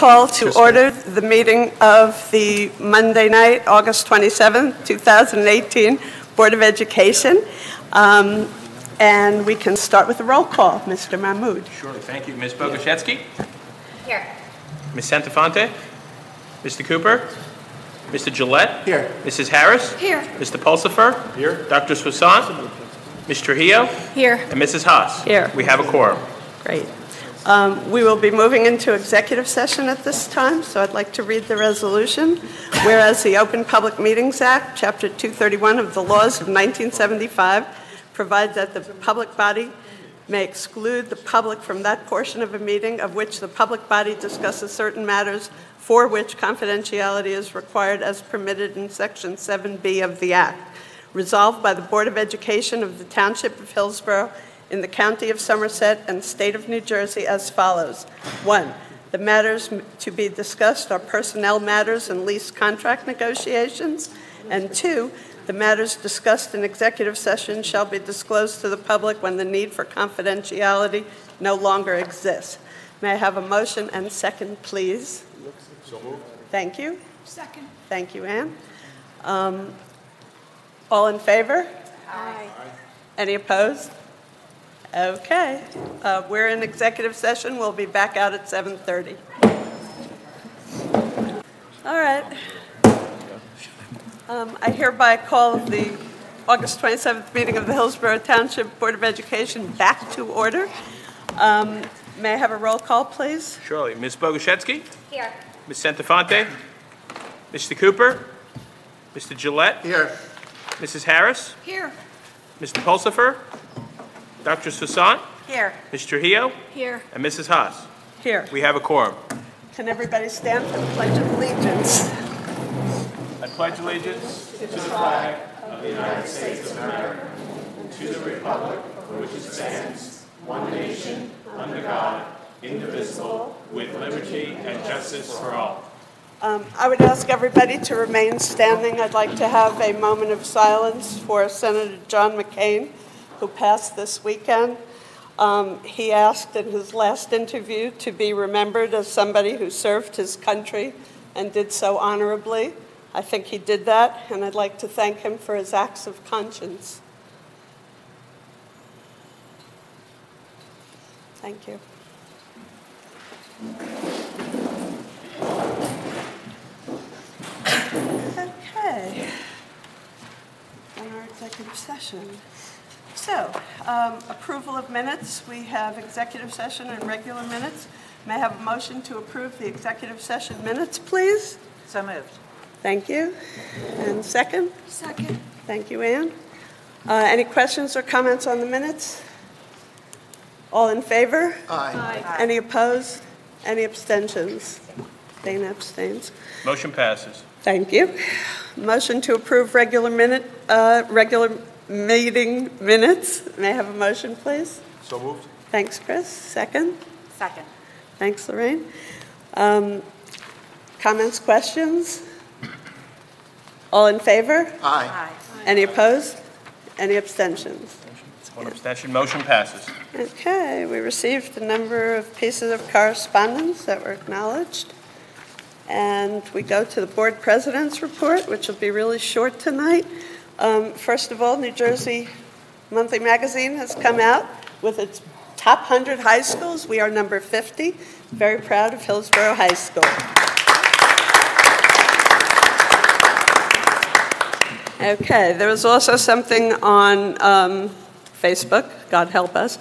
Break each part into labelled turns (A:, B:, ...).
A: call to order the meeting of the Monday night, August 27, 2018, Board of Education. And we can start with the roll call. Mr. Mahmood.
B: Surely, thank you. Ms. Bogoshevsky?
C: Here. Ms.
B: Santafonte? Mr. Cooper? Mr. Gillette?
D: Here.
B: Mrs. Harris?
C: Here.
B: Mr. Pulsifer?
D: Here.
B: Dr. Soussan? Ms. Trujillo?
C: Here.
B: And Mrs. Haas?
A: Here.
B: We have a quorum.
A: Great. We will be moving into executive session at this time, so I'd like to read the resolution. Whereas the Open Public Meetings Act, Chapter 231 of the laws of 1975, provides that the public body may exclude the public from that portion of a meeting of which the public body discusses certain matters for which confidentiality is required as permitted in Section 7B of the Act. Resolved by the Board of Education of the Township of Hillsborough in the County of Somerset and State of New Jersey as follows. 1. The matters to be discussed are personnel matters and lease contract negotiations. And 2. The matters discussed in executive session shall be disclosed to the public when the need for confidentiality no longer exists. May I have a motion and second, please?
D: So moved.
A: Thank you.
C: Second.
A: Thank you, Ann. All in favor?
C: Aye.
A: Any opposed? Okay. We're in executive session. We'll be back out at 7:30. All right. I hereby call the August 27th meeting of the Hillsborough Township Board of Education back to order. May I have a roll call, please?
B: Surely. Ms. Bogoshevsky?
C: Here.
B: Ms. Santafonte? Mr. Cooper? Mr. Gillette?
D: Here.
B: Mrs. Harris?
C: Here.
B: Mr. Pulsifer? Dr. Soussan?
A: Here.
B: Ms. Trujillo?
C: Here.
B: And Mrs. Haas?
A: Here.
B: We have a quorum.
A: Can everybody stand for the Pledge of Allegiance?
B: I pledge allegiance to the flag of the United States of America and to the republic for which it stands, one nation, under God, indivisible, with liberty and justice for all.
A: I would ask everybody to remain standing. I'd like to have a moment of silence for Senator John McCain, who passed this weekend. He asked in his last interview to be remembered as somebody who served his country and did so honorably. I think he did that, and I'd like to thank him for his acts of conscience. Thank you. Okay. On our executive session. So, approval of minutes. We have executive session and regular minutes. May I have a motion to approve the executive session minutes, please?
C: So moved.
A: Thank you. And second?
C: Second.
A: Thank you, Ann. Any questions or comments on the minutes? All in favor?
D: Aye.
C: Aye.
A: Any opposed? Any abstentions? Dana abstains.
B: Motion passes.
A: Thank you. Motion to approve regular meeting minutes. May I have a motion, please?
D: So moved.
A: Thanks, Chris. Second?
C: Second.
A: Thanks, Lorraine. Comments, questions? All in favor?
D: Aye.
C: Aye.
A: Any opposed? Any abstentions?
B: One abstention. Motion passes.
A: Okay, we received a number of pieces of correspondence that were acknowledged. And we go to the board president's report, which will be really short tonight. First of all, New Jersey Monthly Magazine has come out with its top 100 high schools. We are number 50. Very proud of Hillsborough High School. Okay, there was also something on Facebook, God help us.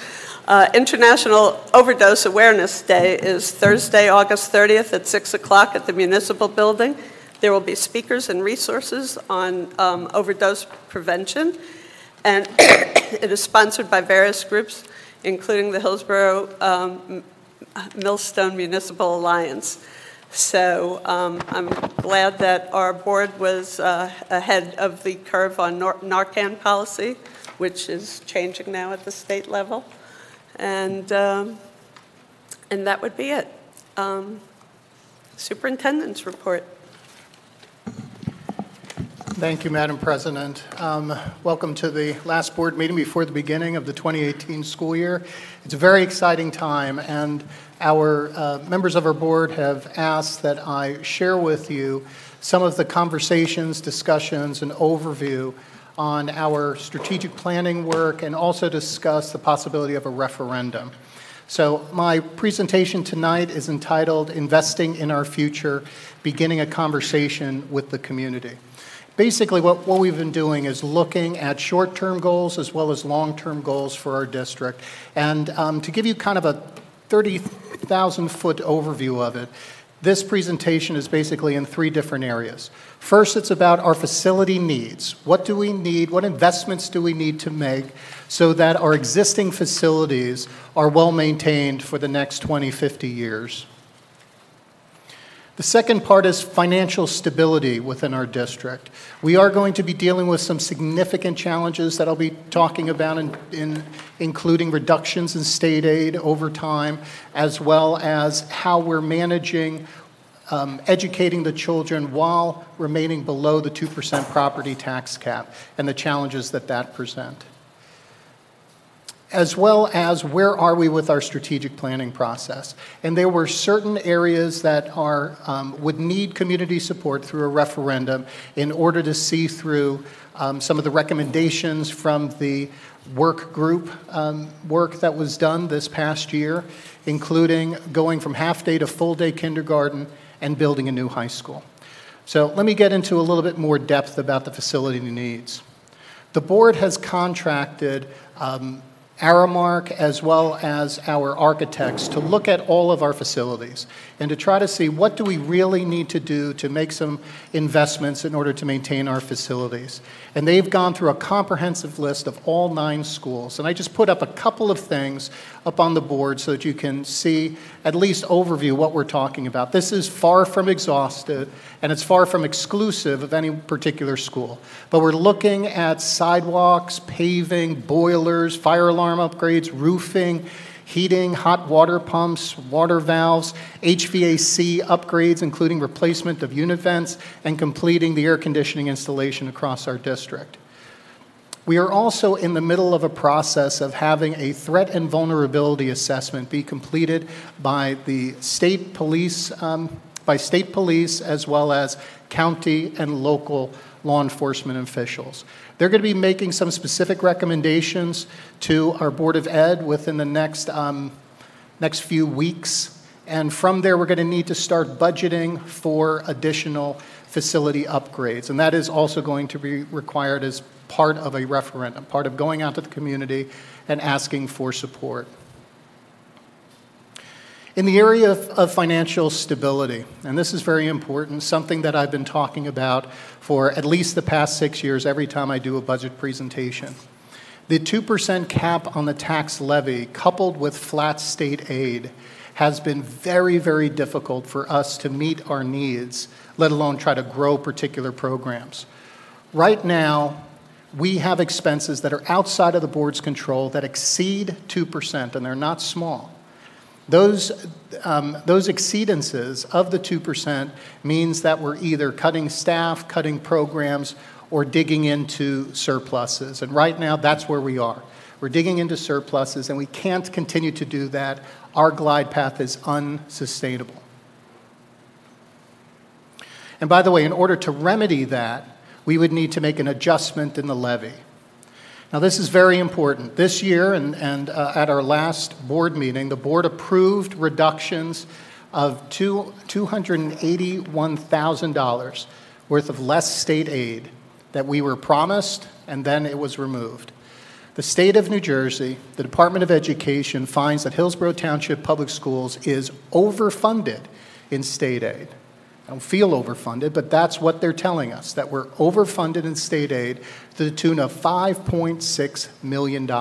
A: International Overdose Awareness Day is Thursday, August 30th at 6 o'clock at the Municipal Building. There will be speakers and resources on overdose prevention, and it is sponsored by various groups, including the Hillsborough Millstone Municipal Alliance. So I'm glad that our board was ahead of the curve on Narcan policy, which is changing now at the state level. And that would be it. Superintendent's report.
D: Thank you, Madam President. Welcome to the last board meeting before the beginning of the 2018 school year. It's a very exciting time, and our members of our board have asked that I share with you some of the conversations, discussions, and overview on our strategic planning work, and also discuss the possibility of a referendum. So my presentation tonight is entitled Investing in Our Future, Beginning a Conversation with the Community. Basically, what we've been doing is looking at short-term goals as well as long-term goals for our district. And to give you kind of a 30,000-foot overview of it, this presentation is basically in three different areas. First, it's about our facility needs. What do we need? What investments do we need to make so that our existing facilities are well maintained for the next 20, 50 years? The second part is financial stability within our district. We are going to be dealing with some significant challenges that I'll be talking about, including reductions in state aid over time, as well as how we're managing educating the children while remaining below the 2% property tax cap and the challenges that present. As well as where are we with our strategic planning process. And there were certain areas that would need community support through a referendum in order to see through some of the recommendations from the work group work that was done this past year, including going from half-day to full-day kindergarten and building a new high school. So let me get into a little bit more depth about the facility needs. The board has contracted Aramark as well as our architects to look at all of our facilities and to try to see what do we really need to do to make some investments in order to maintain our facilities. And they've gone through a comprehensive list of all 9 schools. And I just put up a couple of things up on the board so that you can see at least overview what we're talking about. This is far from exhaustive, and it's far from exclusive of any particular school. But we're looking at sidewalks, paving, boilers, fire alarm upgrades, roofing, heating, hot water pumps, water valves, HVAC upgrades, including replacement of unit vents, and completing the air conditioning installation across our district. We are also in the middle of a process of having a threat and vulnerability assessment be completed by the state police, as well as county and local law enforcement officials. They're going to be making some specific recommendations to our Board of Ed within the next few weeks. And from there, we're going to need to start budgeting for additional facility upgrades. And that is also going to be required as part of a referendum, part of going out to the community and asking for support. In the area of financial stability, and this is very important, something that I've been talking about for at least the past 6 years every time I do a budget presentation. The 2% cap on the tax levy, coupled with flat state aid, has been very, very difficult for us to meet our needs, let alone try to grow particular programs. Right now, we have expenses that are outside of the board's control that exceed 2%, and they're not small. Those exceedances of the 2% means that we're either cutting staff, cutting programs, or digging into surpluses. And right now, that's where we are. We're digging into surpluses, and we can't continue to do that. Our glide path is unsustainable. And by the way, in order to remedy that, we would need to make an adjustment in the levy. Now, this is very important. This year, and at our last board meeting, the board approved reductions of $281,000 worth of less state aid that we were promised, and then it was removed. The state of New Jersey, the Department of Education, finds that Hillsborough Township Public Schools is overfunded in state aid. I don't feel overfunded, but that's what they're telling us, that we're overfunded in state aid to the tune of $5.6 million.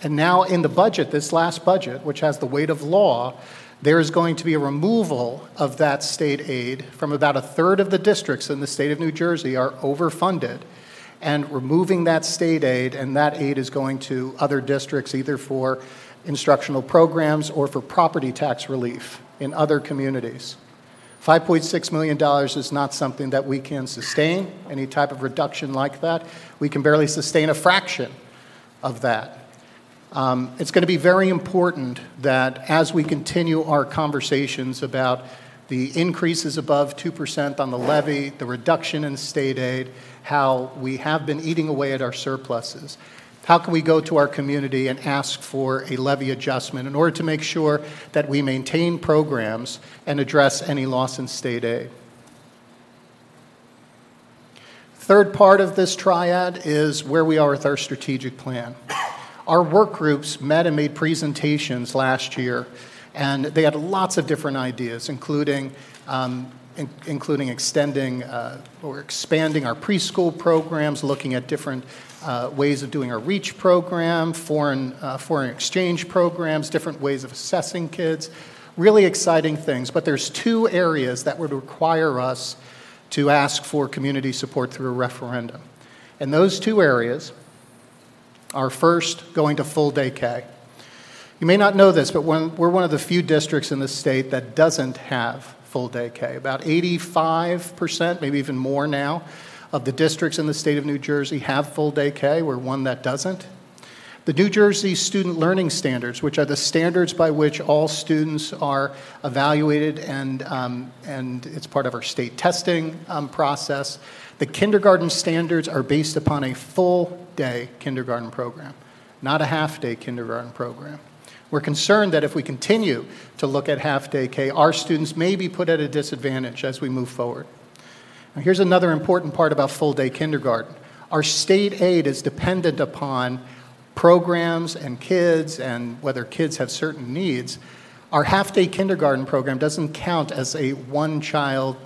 D: And now in the budget, this last budget, which has the weight of law, there is going to be a removal of that state aid from about a third of the districts in the state of New Jersey are overfunded, and removing that state aid, and that aid is going to other districts either for instructional programs or for property tax relief in other communities. $5.6 million is not something that we can sustain, any type of reduction like that. We can barely sustain a fraction of that. It's going to be very important that as we continue our conversations about the increases above 2% on the levy, the reduction in state aid, how we have been eating away at our surpluses, how can we go to our community and ask for a levy adjustment in order to make sure that we maintain programs and address any loss in state aid? Third part of this triad is where we are with our strategic plan. Our work groups met and made presentations last year, and they had lots of different ideas, including extending or expanding our preschool programs, looking at different ways of doing our REACH program, foreign exchange programs, different ways of assessing kids, really exciting things. But there's two areas that would require us to ask for community support through a referendum. And those two areas are first going to full day K. You may not know this, but we're one of the few districts in the state that doesn't have full day K. About 85%, maybe even more now, of the districts in the state of New Jersey have full day K. We're one that doesn't. The New Jersey Student Learning Standards, which are the standards by which all students are evaluated, and it's part of our state testing process. The kindergarten standards are based upon a full day kindergarten program, not a half-day kindergarten program. We're concerned that if we continue to look at half-day K, our students may be put at a disadvantage as we move forward. Now, here's another important part about full-day kindergarten. Our state aid is dependent upon programs and kids and whether kids have certain needs. Our half-day kindergarten program doesn't count as a one-child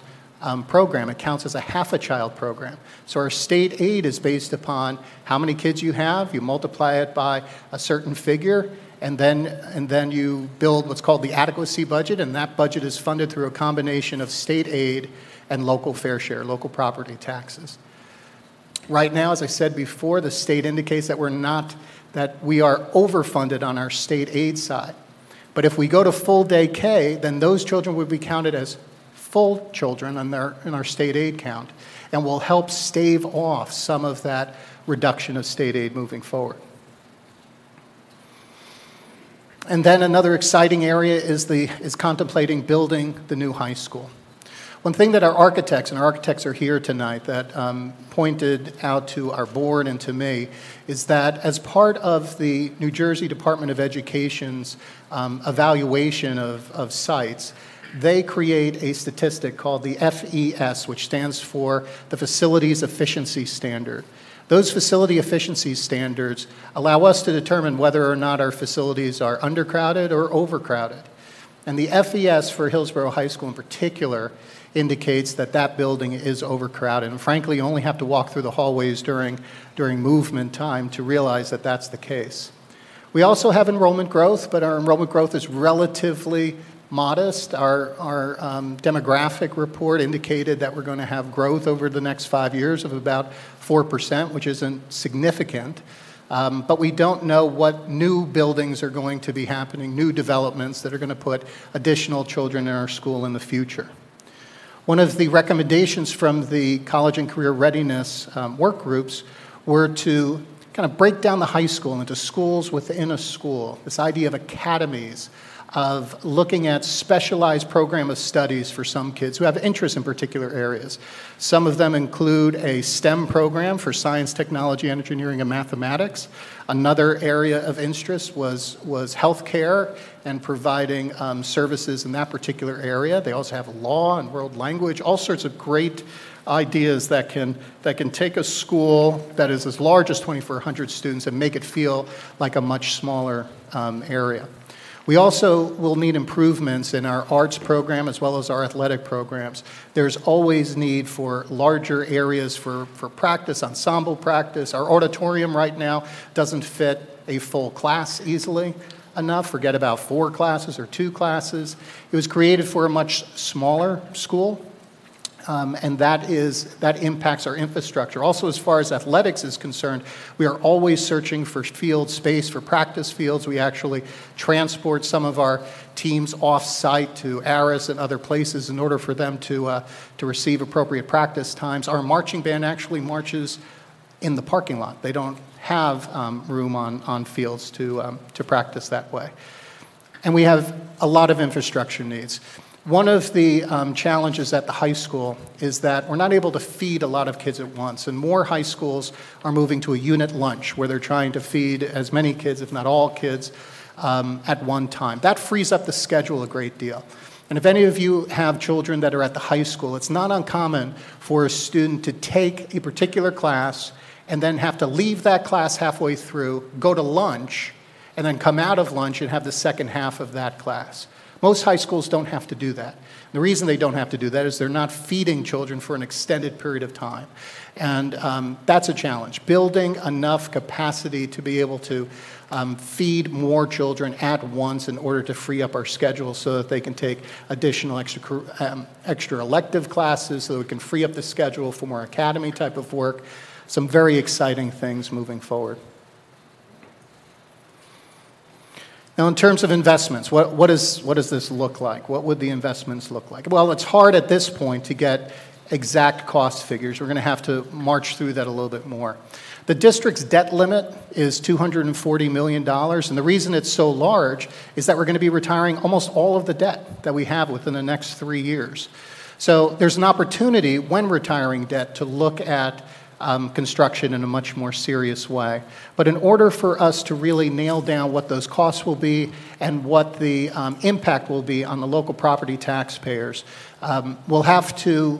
D: program. It counts as a half-a-child program. So our state aid is based upon how many kids you have. You multiply it by a certain figure, and then you build what's called the adequacy budget, and that budget is funded through a combination of state aid and local fair share, local property taxes. Right now, as I said before, the state indicates that we are overfunded on our state aid side. But if we go to full day K, then those children would be counted as full children in our state aid count, and will help stave off some of that reduction of state aid moving forward. And then another exciting area is contemplating building the new high school. One thing that our architects are here tonight, that pointed out to our board and to me, is that as part of the New Jersey Department of Education's evaluation of sites, they create a statistic called the FES, which stands for the Facilities Efficiency Standard. Those facility efficiency standards allow us to determine whether or not our facilities are undercrowded or overcrowded. And the FES for Hillsborough High School in particular indicates that that building is overcrowded. And frankly, you only have to walk through the hallways during movement time to realize that that's the case. We also have enrollment growth, but our enrollment growth is relatively modest. Our demographic report indicated that we're going to have growth over the next 5 years of about 4%, which isn't significant. But we don't know what new buildings are going to be happening, new developments that are going to put additional children in our school in the future. One of the recommendations from the college and career readiness work groups were to kind of break down the high school into schools within a school, this idea of academies, of looking at specialized program of studies for some kids who have interest in particular areas. Some of them include a STEM program for science, technology, engineering, and mathematics. Another area of interest was healthcare and providing services in that particular area. They also have law and world language, all sorts of great ideas that can take a school that is as large as 2,400 students and make it feel like a much smaller area. We also will need improvements in our arts program as well as our athletic programs. There's always need for larger areas for practice, ensemble practice. Our auditorium right now doesn't fit a full class easily enough. Forget about 4 classes or 2 classes. It was created for a much smaller school. And that impacts our infrastructure. Also, as far as athletics is concerned, we are always searching for field space, for practice fields. We actually transport some of our teams off-site to Aris and other places in order for them to receive appropriate practice times. Our marching band actually marches in the parking lot. They don't have room on fields to practice that way. And we have a lot of infrastructure needs. One of the challenges at the high school is that we're not able to feed a lot of kids at once, and more high schools are moving to a unit lunch where they're trying to feed as many kids, if not all kids, at one time. That frees up the schedule a great deal. And if any of you have children that are at the high school, it's not uncommon for a student to take a particular class and then have to leave that class halfway through, go to lunch, and then come out of lunch and have the second half of that class. Most high schools don't have to do that. The reason they don't have to do that is they're not feeding children for an extended period of time. And that's a challenge, building enough capacity to be able to feed more children at once in order to free up our schedule so that they can take additional extra elective classes, so that we can free up the schedule for more academy type of work. Some very exciting things moving forward. Now, in terms of investments, what does this look like? What would the investments look like? Well, it's hard at this point to get exact cost figures. We're going to have to march through that a little bit more. The district's debt limit is $240 million, and the reason it's so large is that we're going to be retiring almost all of the debt that we have within the next 3 years. So there's an opportunity when retiring debt to look at construction in a much more serious way. But in order for us to really nail down what those costs will be and what the impact will be on the local property taxpayers, we'll have to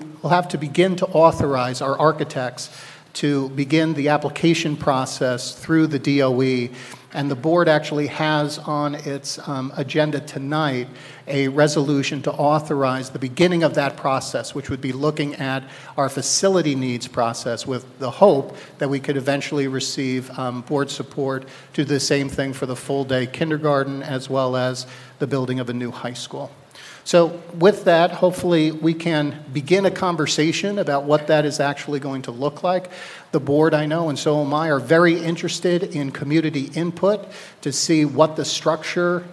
D: begin to authorize our architects to begin the application process through the DOE. And the board actually has on its agenda tonight a resolution to authorize the beginning of that process, which would be looking at our facility needs process with the hope that we could eventually receive board support to do the same thing for the full-day kindergarten as well as the building of a new high school. So with that, hopefully we can begin a conversation about what that is actually going to look like. The board, I know, and so am I, are very interested in community input to see what the structure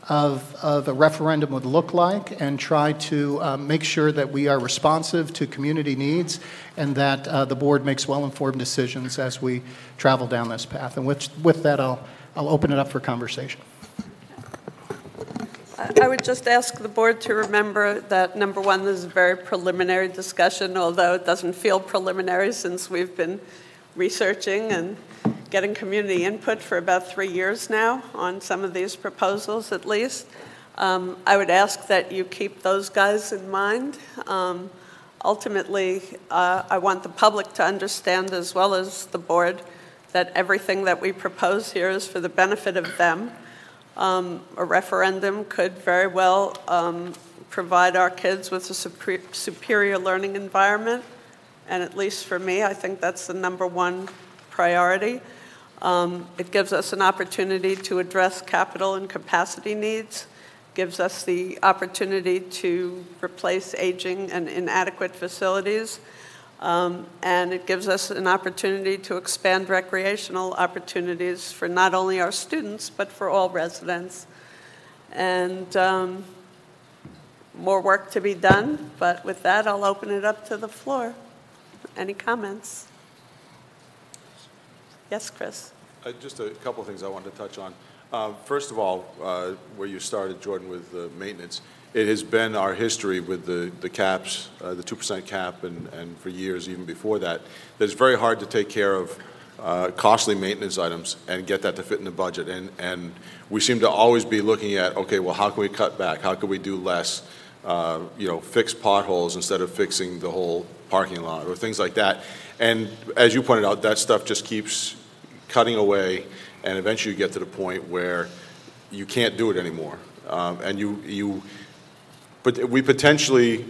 D: of a referendum would look like and try to make sure that we are responsive to community needs and that the board makes well-informed decisions as we travel down this path. And with that, I'll open it up for conversation.
A: I would just ask the board to remember that, number one, this is a very preliminary discussion, although it doesn't feel preliminary since we've been researching and getting community input for about 3 years now on some of these proposals, at least. I would ask that you keep those guys in mind. Ultimately, I want the public to understand, as well as the board, that everything that we propose here is for the benefit of them. A referendum could very well provide our kids with a superior learning environment, and at least for me, I think that's the number one priority. It gives us an opportunity to address capital and capacity needs, gives us the opportunity to replace aging and inadequate facilities, and it gives us an opportunity to expand recreational opportunities for not only our students, but for all residents. And more work to be done, but with that, I'll open it up to the floor. Any comments? Yes, Chris?
E: Just a couple of things I wanted to touch on. First of all, where you started, Jordan, with maintenance, it has been our history with the caps, the 2% cap, and for years even before that, that it's very hard to take care of costly maintenance items and get that to fit in the budget. And we seem to always be looking at, okay, well, how can we cut back? How can we do less? Fix potholes instead of fixing the whole parking lot or things like that. And as you pointed out, that stuff just keeps cutting away, and eventually you get to the point where you can't do it anymore. But we potentially,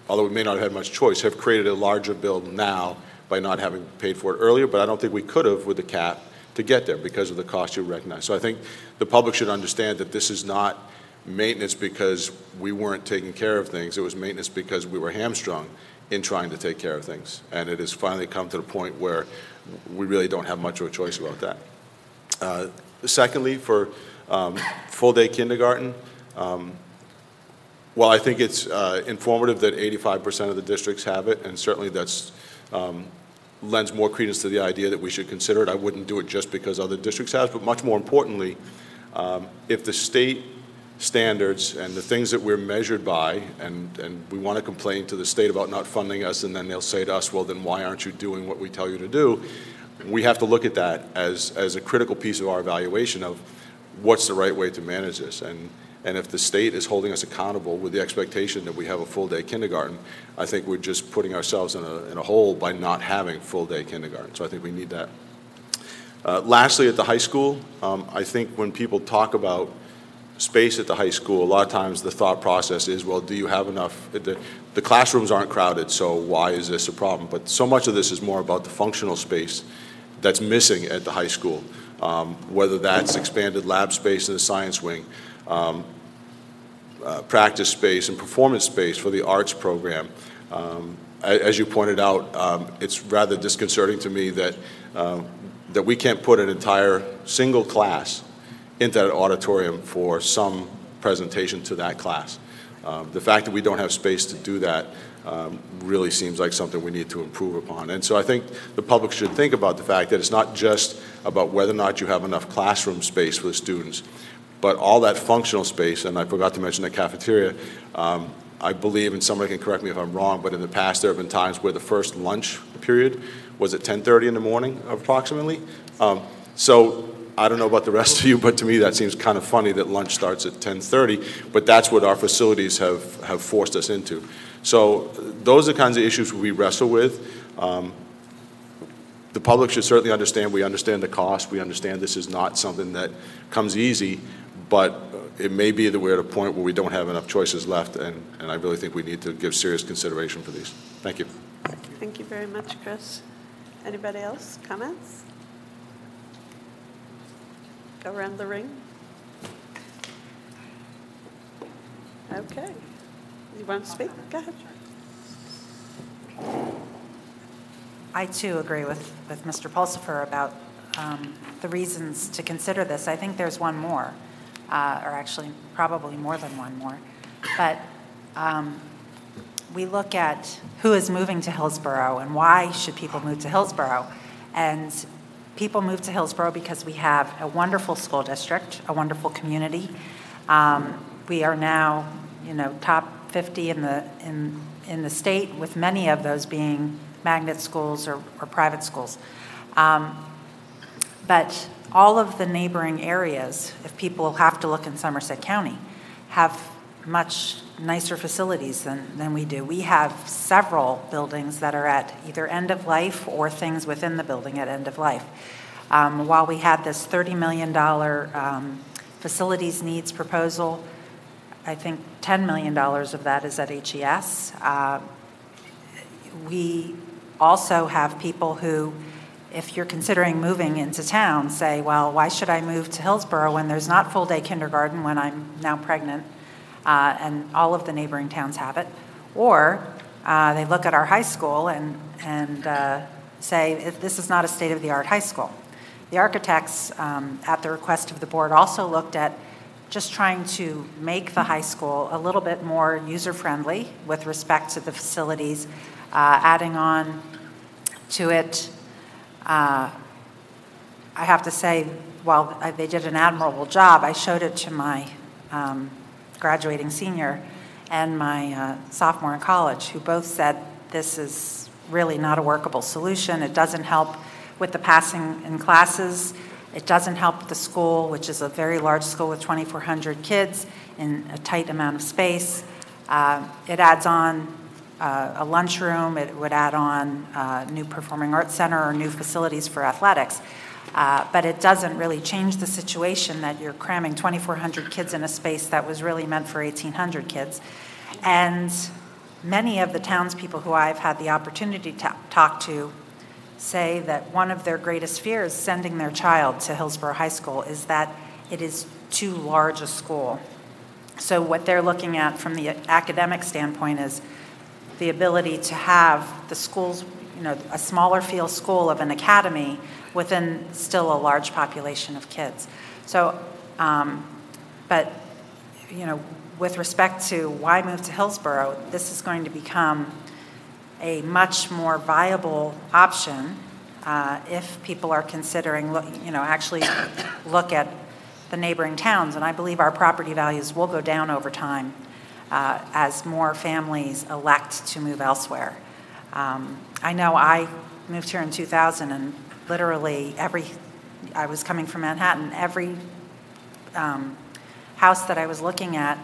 E: although we may not have had much choice, have created a larger bill now by not having paid for it earlier, but I don't think we could have with the cap to get there because of the cost you recognize. So I think the public should understand that this is not maintenance because we weren't taking care of things. It was maintenance because we were hamstrung in trying to take care of things. And it has finally come to the point where we really don't have much of a choice about that. Secondly, for full-day kindergarten, Well, I think it's informative that 85% of the districts have it, and certainly that's lends more credence to the idea that we should consider it. I wouldn't do it just because other districts have, but much more importantly, if the state standards and the things that we're measured by, and we want to complain to the state about not funding us, and then they'll say to us, well, then why aren't you doing what we tell you to do? We have to look at that as a critical piece of our evaluation of what's the right way to manage this. And if the state is holding us accountable with the expectation that we have a full-day kindergarten, I think we're just putting ourselves in a hole by not having full-day kindergarten. So I think we need that. Lastly, at the high school, I think when people talk about space at the high school, a lot of times the thought process is, well, do you have enough? The classrooms aren't crowded, so why is this a problem? But so much of this is more about the functional space that's missing at the high school, whether that's expanded lab space in the science wing, practice space and performance space for the arts program. As you pointed out, it's rather disconcerting to me that that we can't put an entire single class into that auditorium for some presentation to that class. The fact that we don't have space to do that really seems like something we need to improve upon. And so I think the public should think about the fact that it's not just about whether or not you have enough classroom space for the students, but all that functional space, and I forgot to mention the cafeteria. I believe, and somebody can correct me if I'm wrong, but in the past there have been times where the first lunch period was at 10:30 in the morning, approximately. So I don't know about the rest of you, but to me that seems kind of funny that lunch starts at 10:30, but that's what our facilities have forced us into. So those are the kinds of issues we wrestle with. The public should certainly understand, we understand the cost, we understand this is not something that comes easy, but it may be that we're at a point where we don't have enough choices left, and I really think we need to give serious consideration for these. Thank you.
A: Thank you very much, Chris. Anybody else? Comments? Go around the ring. Okay. You want to speak? Go ahead.
C: I too agree with Mr. Pulsifer about the reasons to consider this. I think there's one more, or actually probably more than one more. But we look at who is moving to Hillsborough and why should people move to Hillsborough. And people move to Hillsborough because we have a wonderful school district, a wonderful community. We are now, top 50 in the state, with many of those being magnet schools or private schools. But all of the neighboring areas, if people have to look in Somerset County, have much nicer facilities than we do. We have several buildings that are at either end of life or things within the building at end of life. While we had this $30 million facilities needs proposal, I think $10 million of that is at HES. We also have people who, if you're considering moving into town, say, well, why should I move to Hillsborough when there's not full-day kindergarten when I'm now pregnant, and all of the neighboring towns have it? Or they look at our high school and say, this is not a state-of-the-art high school. The architects, at the request of the board, also looked at just trying to make the high school a little bit more user-friendly with respect to the facilities, adding on to it. I have to say, while they did an admirable job, I showed it to my graduating senior and my sophomore in college, who both said this is really not a workable solution. It doesn't help with the passing in classes. It doesn't help the school, which is a very large school with 2,400 kids in a tight amount of space. It adds on a lunchroom. It would add on a new performing arts center or new facilities for athletics. But it doesn't really change the situation that you're cramming 2,400 kids in a space that was really meant for 1,800 kids. And many of the townspeople who I've had the opportunity to talk to say that one of their greatest fears sending their child to Hillsborough High School is that it is too large a school. So what they're looking at from the academic standpoint is the ability to have the schools, a smaller field school of an academy within still a large population of kids. So, but, with respect to why move to Hillsborough, this is going to become a much more viable option if people are considering, actually look at the neighboring towns. And I believe our property values will go down over time as more families elect to move elsewhere. I know I moved here in 2000, and literally I was coming from Manhattan, every house that I was looking at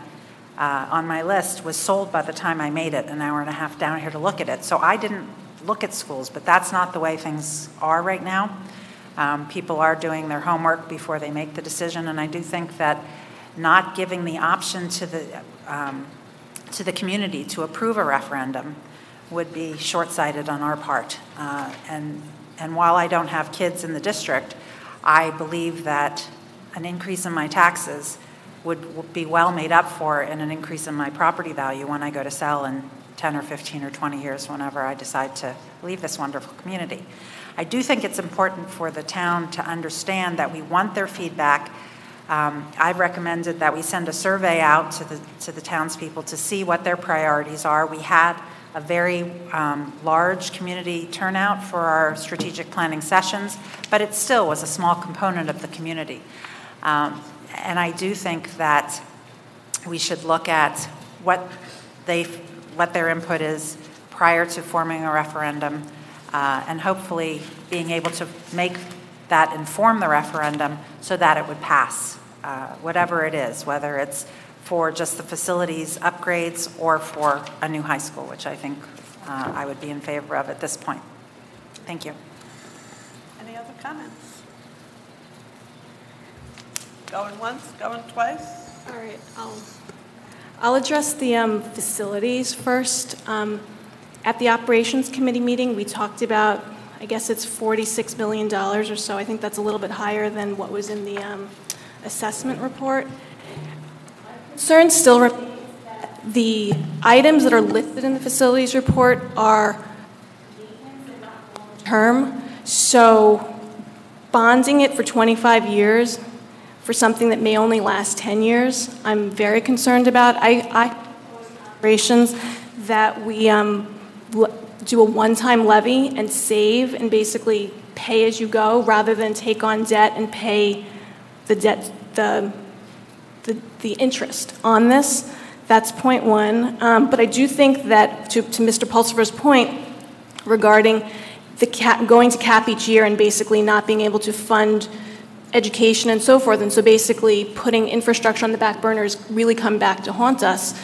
C: on my list was sold by the time I made it, an hour and a half down here to look at it. So I didn't look at schools, but that's not the way things are right now. People are doing their homework before they make the decision, and I do think that not giving the option to the community to approve a referendum would be short-sighted on our part. And while I don't have kids in the district, I believe that an increase in my taxes would be well made up for in an increase in my property value when I go to sell in 10 or 15 or 20 years, whenever I decide to leave this wonderful community. I do think it's important for the town to understand that we want their feedback. I've recommended that we send a survey out to the townspeople to see what their priorities are. We had a very large community turnout for our strategic planning sessions, but it still was a small component of the community. And I do think that we should look at what their input is prior to forming a referendum, and hopefully being able to make that inform the referendum so that it would pass, whatever it is, whether it's for just the facilities upgrades or for a new high school, which I think I would be in favor of at this point. Thank you.
A: Any other comments? Going once, going twice?
F: All right, I'll address the facilities first. At the Operations Committee meeting, we talked about, I guess it's $46 million or so. I think that's a little bit higher than what was in the assessment report. Concern still remains that the items that are listed in the facilities report are term, so bonding it for 25 years for something that may only last 10 years, I'm very concerned about. I operations that we do a one-time levy and save and basically pay as you go rather than take on debt and pay the debt, the interest on this. That's point one. But I do think that to Mr. Pulsifer's point regarding the going to cap each year and basically not being able to fund education and so forth, and so basically putting infrastructure on the back burners really come back to haunt us.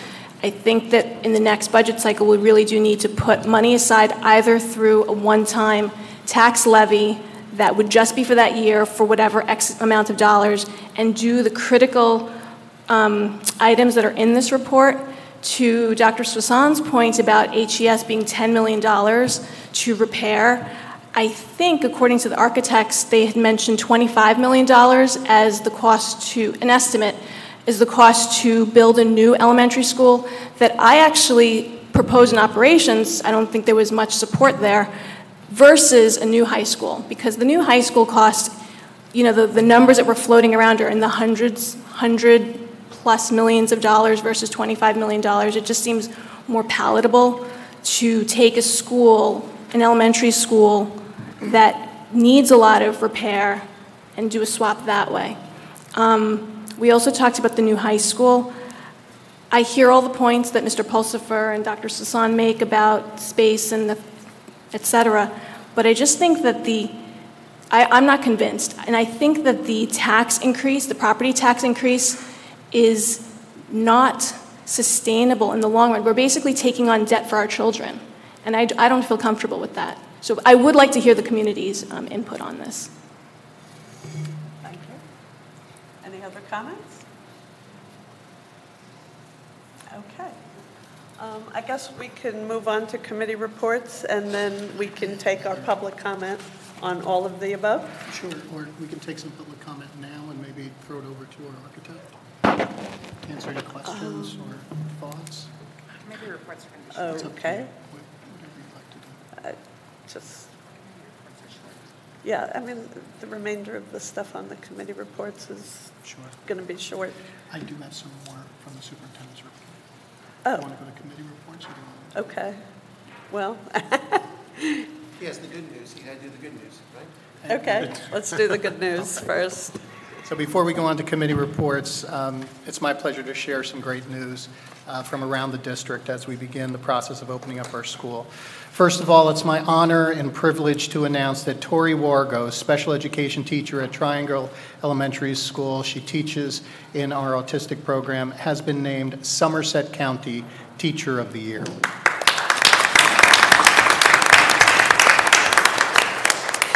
F: I think that in the next budget cycle, we really do need to put money aside either through a one-time tax levy that would just be for that year for whatever X amount of dollars, and do the critical items that are in this report. To Dr. Soisan's point about HES being $10 million to repair, I think, according to the architects, they had mentioned $25 million as the cost to, an estimate, is the cost to build a new elementary school that I actually proposed in operations. I don't think there was much support there, versus a new high school, because the new high school cost, the numbers that were floating around are in the $100+ millions of dollars versus $25 million. It just seems more palatable to take a school, an elementary school, that needs a lot of repair and do a swap that way. We also talked about the new high school. I hear all the points that Mr. Pulsifer and Dr. Soisan make about space and et cetera, but I just think that I'm not convinced, and I think that the tax increase, the property tax increase, is not sustainable in the long run. We're basically taking on debt for our children, and I don't feel comfortable with that. So I would like to hear the community's input on this.
A: Thank you. Any other comments? Okay. I guess we can move on to committee reports, and then we can take our public comment on all of the above.
D: Sure, or we can take some public comment now and maybe throw it over to our architect. Answer any questions or thoughts.
C: Maybe reports are going to be
A: Okay.
D: Whatever you'd like to do.
A: Just Yeah, I mean, the remainder of the stuff on the committee reports is going to be short.
D: I do have some more from the superintendent's report.
A: Oh.
D: You want to go to committee reports? Or do you want
A: Okay. Well,
G: He has the good news. He had to do the good news, right?
A: okay, let's do the good news first.
D: So before we go on to committee reports, it's my pleasure to share some great news from around the district as we begin the process of opening up our school. First of all, it's my honor and privilege to announce that Tori Wargo, special education teacher at Triangle Elementary School, she teaches in our autistic program, has been named Somerset County Teacher of the Year.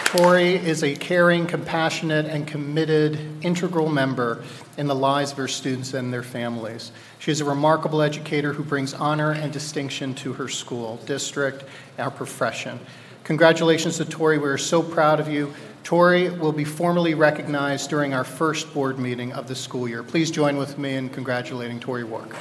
D: Tori is a caring, compassionate, and committed integral member in the lives of her students and their families. She is a remarkable educator who brings honor and distinction to her school, district, our profession. Congratulations to Tori. We are so proud of you. Tori will be formally recognized during our first board meeting of the school year. Please join with me in congratulating Tori Wargo.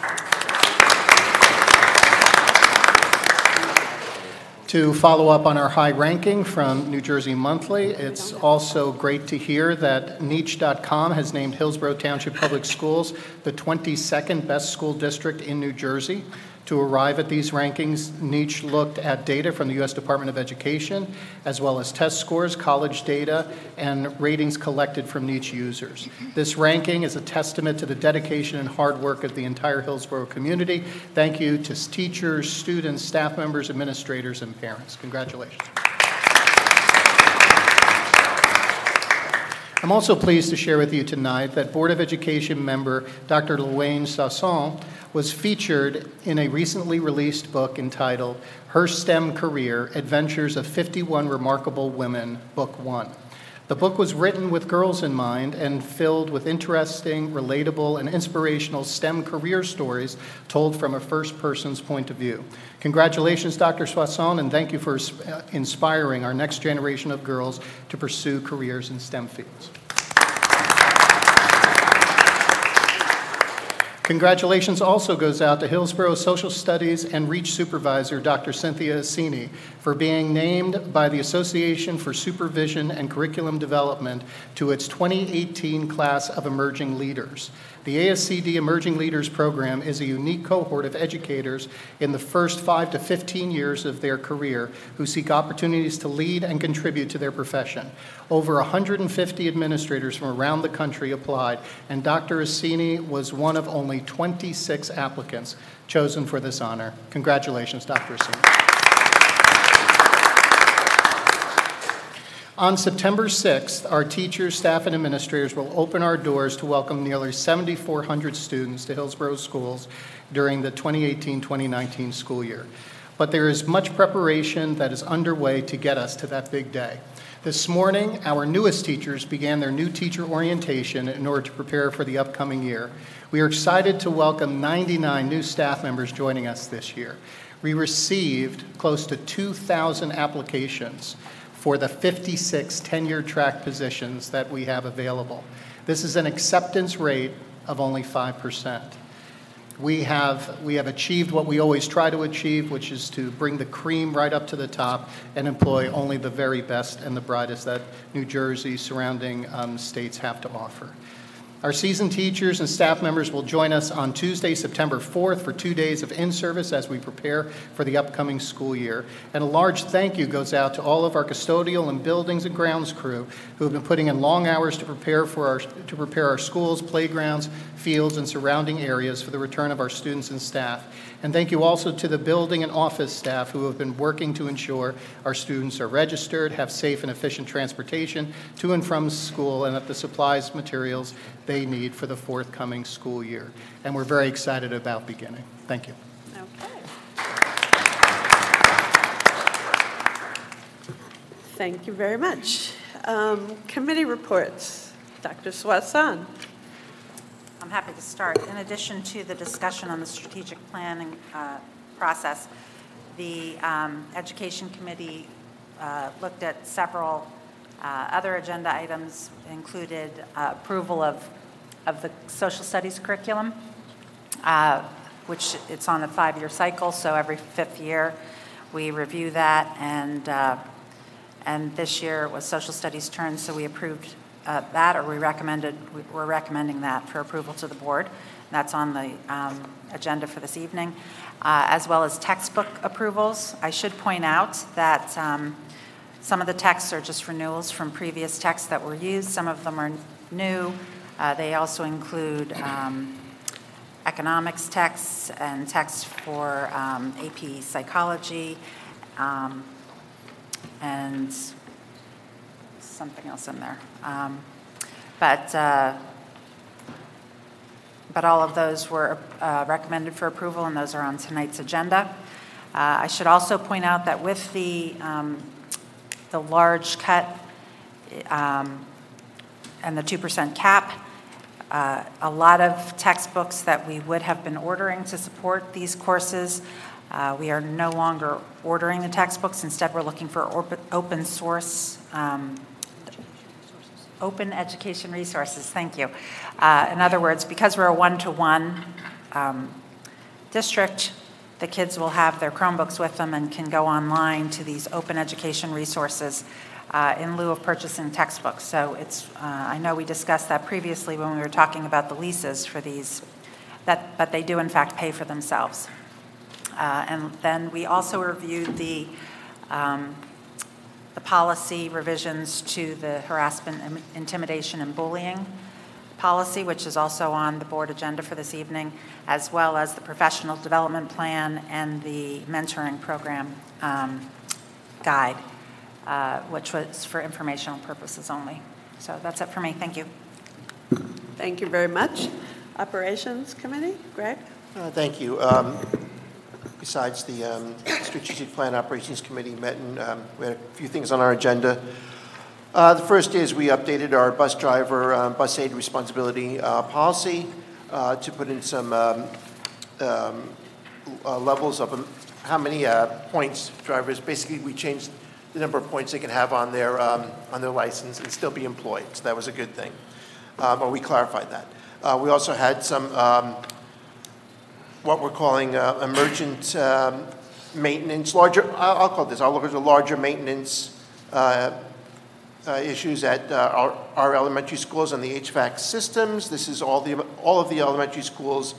D: To follow up on our high ranking from New Jersey Monthly, it's also great to hear that Niche.com has named Hillsborough Township Public Schools the 22nd best school district in New Jersey. To arrive at these rankings, Niche looked at data from the U.S. Department of Education, as well as test scores, college data, and ratings collected from Niche users. This ranking is a testament to the dedication and hard work of the entire Hillsborough community. Thank you to teachers, students, staff members, administrators, and parents. Congratulations. I'm also pleased to share with you tonight that Board of Education member Dr. Luane Sasson was featured in a recently released book entitled Her STEM Career, Adventures of 51 Remarkable Women, Book 1. The book was written with girls in mind and filled with interesting, relatable, and inspirational STEM career stories told from a first person's point of view. Congratulations, Dr. Soisson, and thank you for inspiring our next generation of girls to pursue careers in STEM fields. Congratulations also goes out to Hillsborough Social Studies and Reach Supervisor Dr. Cynthia Assini for being named by the Association for Supervision and Curriculum Development to its 2018 class of emerging leaders. The ASCD Emerging Leaders Program is a unique cohort of educators in the first 5 to 15 years of their career who seek opportunities to lead and contribute to their profession. Over 150 administrators from around the country applied, and Dr. Assini was one of only 26 applicants chosen for this honor. Congratulations, Dr. Assini. On September 6th, our teachers, staff, and administrators will open our doors to welcome nearly 7,400 students to Hillsborough schools during the 2018-2019 school year. But there is much preparation that is underway to get us to that big day. This morning, our newest teachers began their new teacher orientation in order to prepare for the upcoming year. We are excited to welcome 99 new staff members joining us this year. We received close to 2,000 applications for the 56 tenure track positions that we have available. This is an acceptance rate of only 5%. We have achieved what we always try to achieve, which is to bring the cream right up to the top and employ only the very best and the brightest that New Jersey, surrounding states have to offer. Our seasoned teachers and staff members will join us on Tuesday, September 4th for 2 days of in-service as we prepare for the upcoming school year. And a large thank you goes out to all of our custodial and buildings and grounds crew who have been putting in long hours to prepare our schools, playgrounds, fields, and surrounding areas for the return of our students and staff. And thank you also to the building and office staff who have been working to ensure our students are registered, have safe and efficient transportation to and from school, and that the supplies, materials they need for the forthcoming school year. And we're very excited about beginning. Thank you.
A: Okay. Thank you very much. Committee reports. Dr. Soisson.
C: I'm happy to start. In addition to the discussion on the strategic planning process, the Education Committee looked at several other agenda items, included approval of the social studies curriculum, which it's on a 5-year cycle, so every 5th year we review that, And this year it was social studies turn, so we approved that, or we're recommending that for approval to the board. That's on the agenda for this evening, as well as textbook approvals. I should point out that some of the texts are just renewals from previous texts that were used. Some of them are new. They also include economics texts and texts for AP psychology, and something else in there. But all of those were recommended for approval, and those are on tonight's agenda. I should also point out that with the large cut and the 2% cap, a lot of textbooks that we would have been ordering to support these courses, we are no longer ordering the textbooks. Instead, we're looking for open source, open education resources. Thank you. In other words, because we're a one-to-one district, the kids will have their Chromebooks with them and can go online to these open education resources in lieu of purchasing textbooks. So it's, I know we discussed that previously when we were talking about the leases for these, but they do in fact pay for themselves. And then we also reviewed the policy revisions to the harassment, intimidation, and bullying policy, which is also on the board agenda for this evening, as well as the professional development plan and the mentoring program guide, which was for informational purposes only. So that's it for me. Thank you.
A: Thank you very much. Operations Committee, Greg?
G: Thank you. Besides the Strategic Plan Operations Committee met, and we had a few things on our agenda. The first is we updated our bus driver bus aid responsibility policy to put in some levels of how many points drivers. Basically, we changed the number of points they can have on their license and still be employed. So that was a good thing. But we clarified that. We also had some what we're calling emergent maintenance, I'll call this, I'll look at the larger maintenance issues at our elementary schools and the HVAC systems. This is all of the elementary schools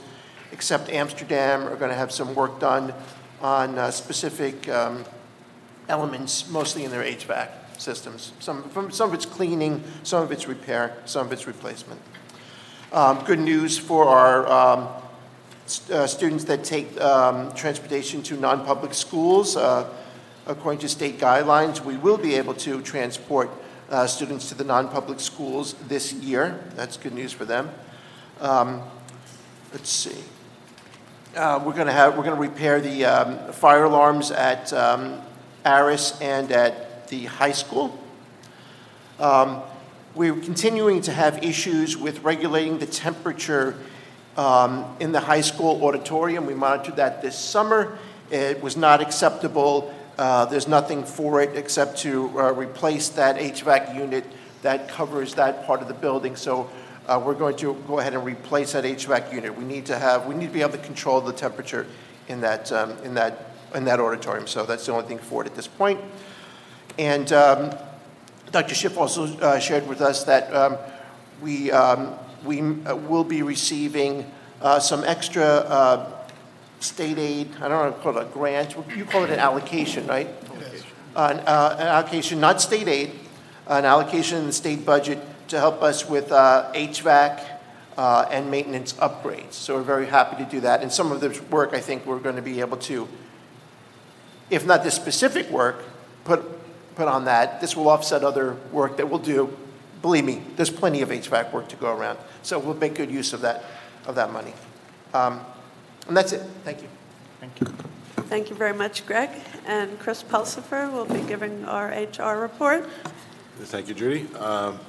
G: except Amsterdam are going to have some work done on specific elements, mostly in their HVAC systems. Some of it's cleaning, some of it's repair, some of it's replacement. Good news for our students that take transportation to non-public schools. According to state guidelines, we will be able to transport students to the non-public schools this year. That's good news for them. Let's see. We're going to repair the fire alarms at Aris and at the high school. We're continuing to have issues with regulating the temperature in the high school auditorium. We monitored that this summer. It was not acceptable. There's nothing for it except to replace that HVAC unit that covers that part of the building. So we're going to go ahead and replace that HVAC unit. We need to be able to control the temperature in that auditorium. So that's the only thing for it at this point. And Dr. Schiff also shared with us that we will be receiving some extra state aid. I don't know if I call it a grant. You call it an allocation, right? An allocation, not state aid, an allocation in the state budget to help us with HVAC and maintenance upgrades. So we're very happy to do that. And some of this work, I think we're going to be able to, if not this specific work, put on that. This will offset other work that we'll do. Believe me, there's plenty of HVAC work to go around. So we'll make good use of that money. And that's it. Thank you.
D: Thank you.
A: Thank you very much, Greg. And Chris Pulsifer will be giving our HR report.
E: Thank you, Judy.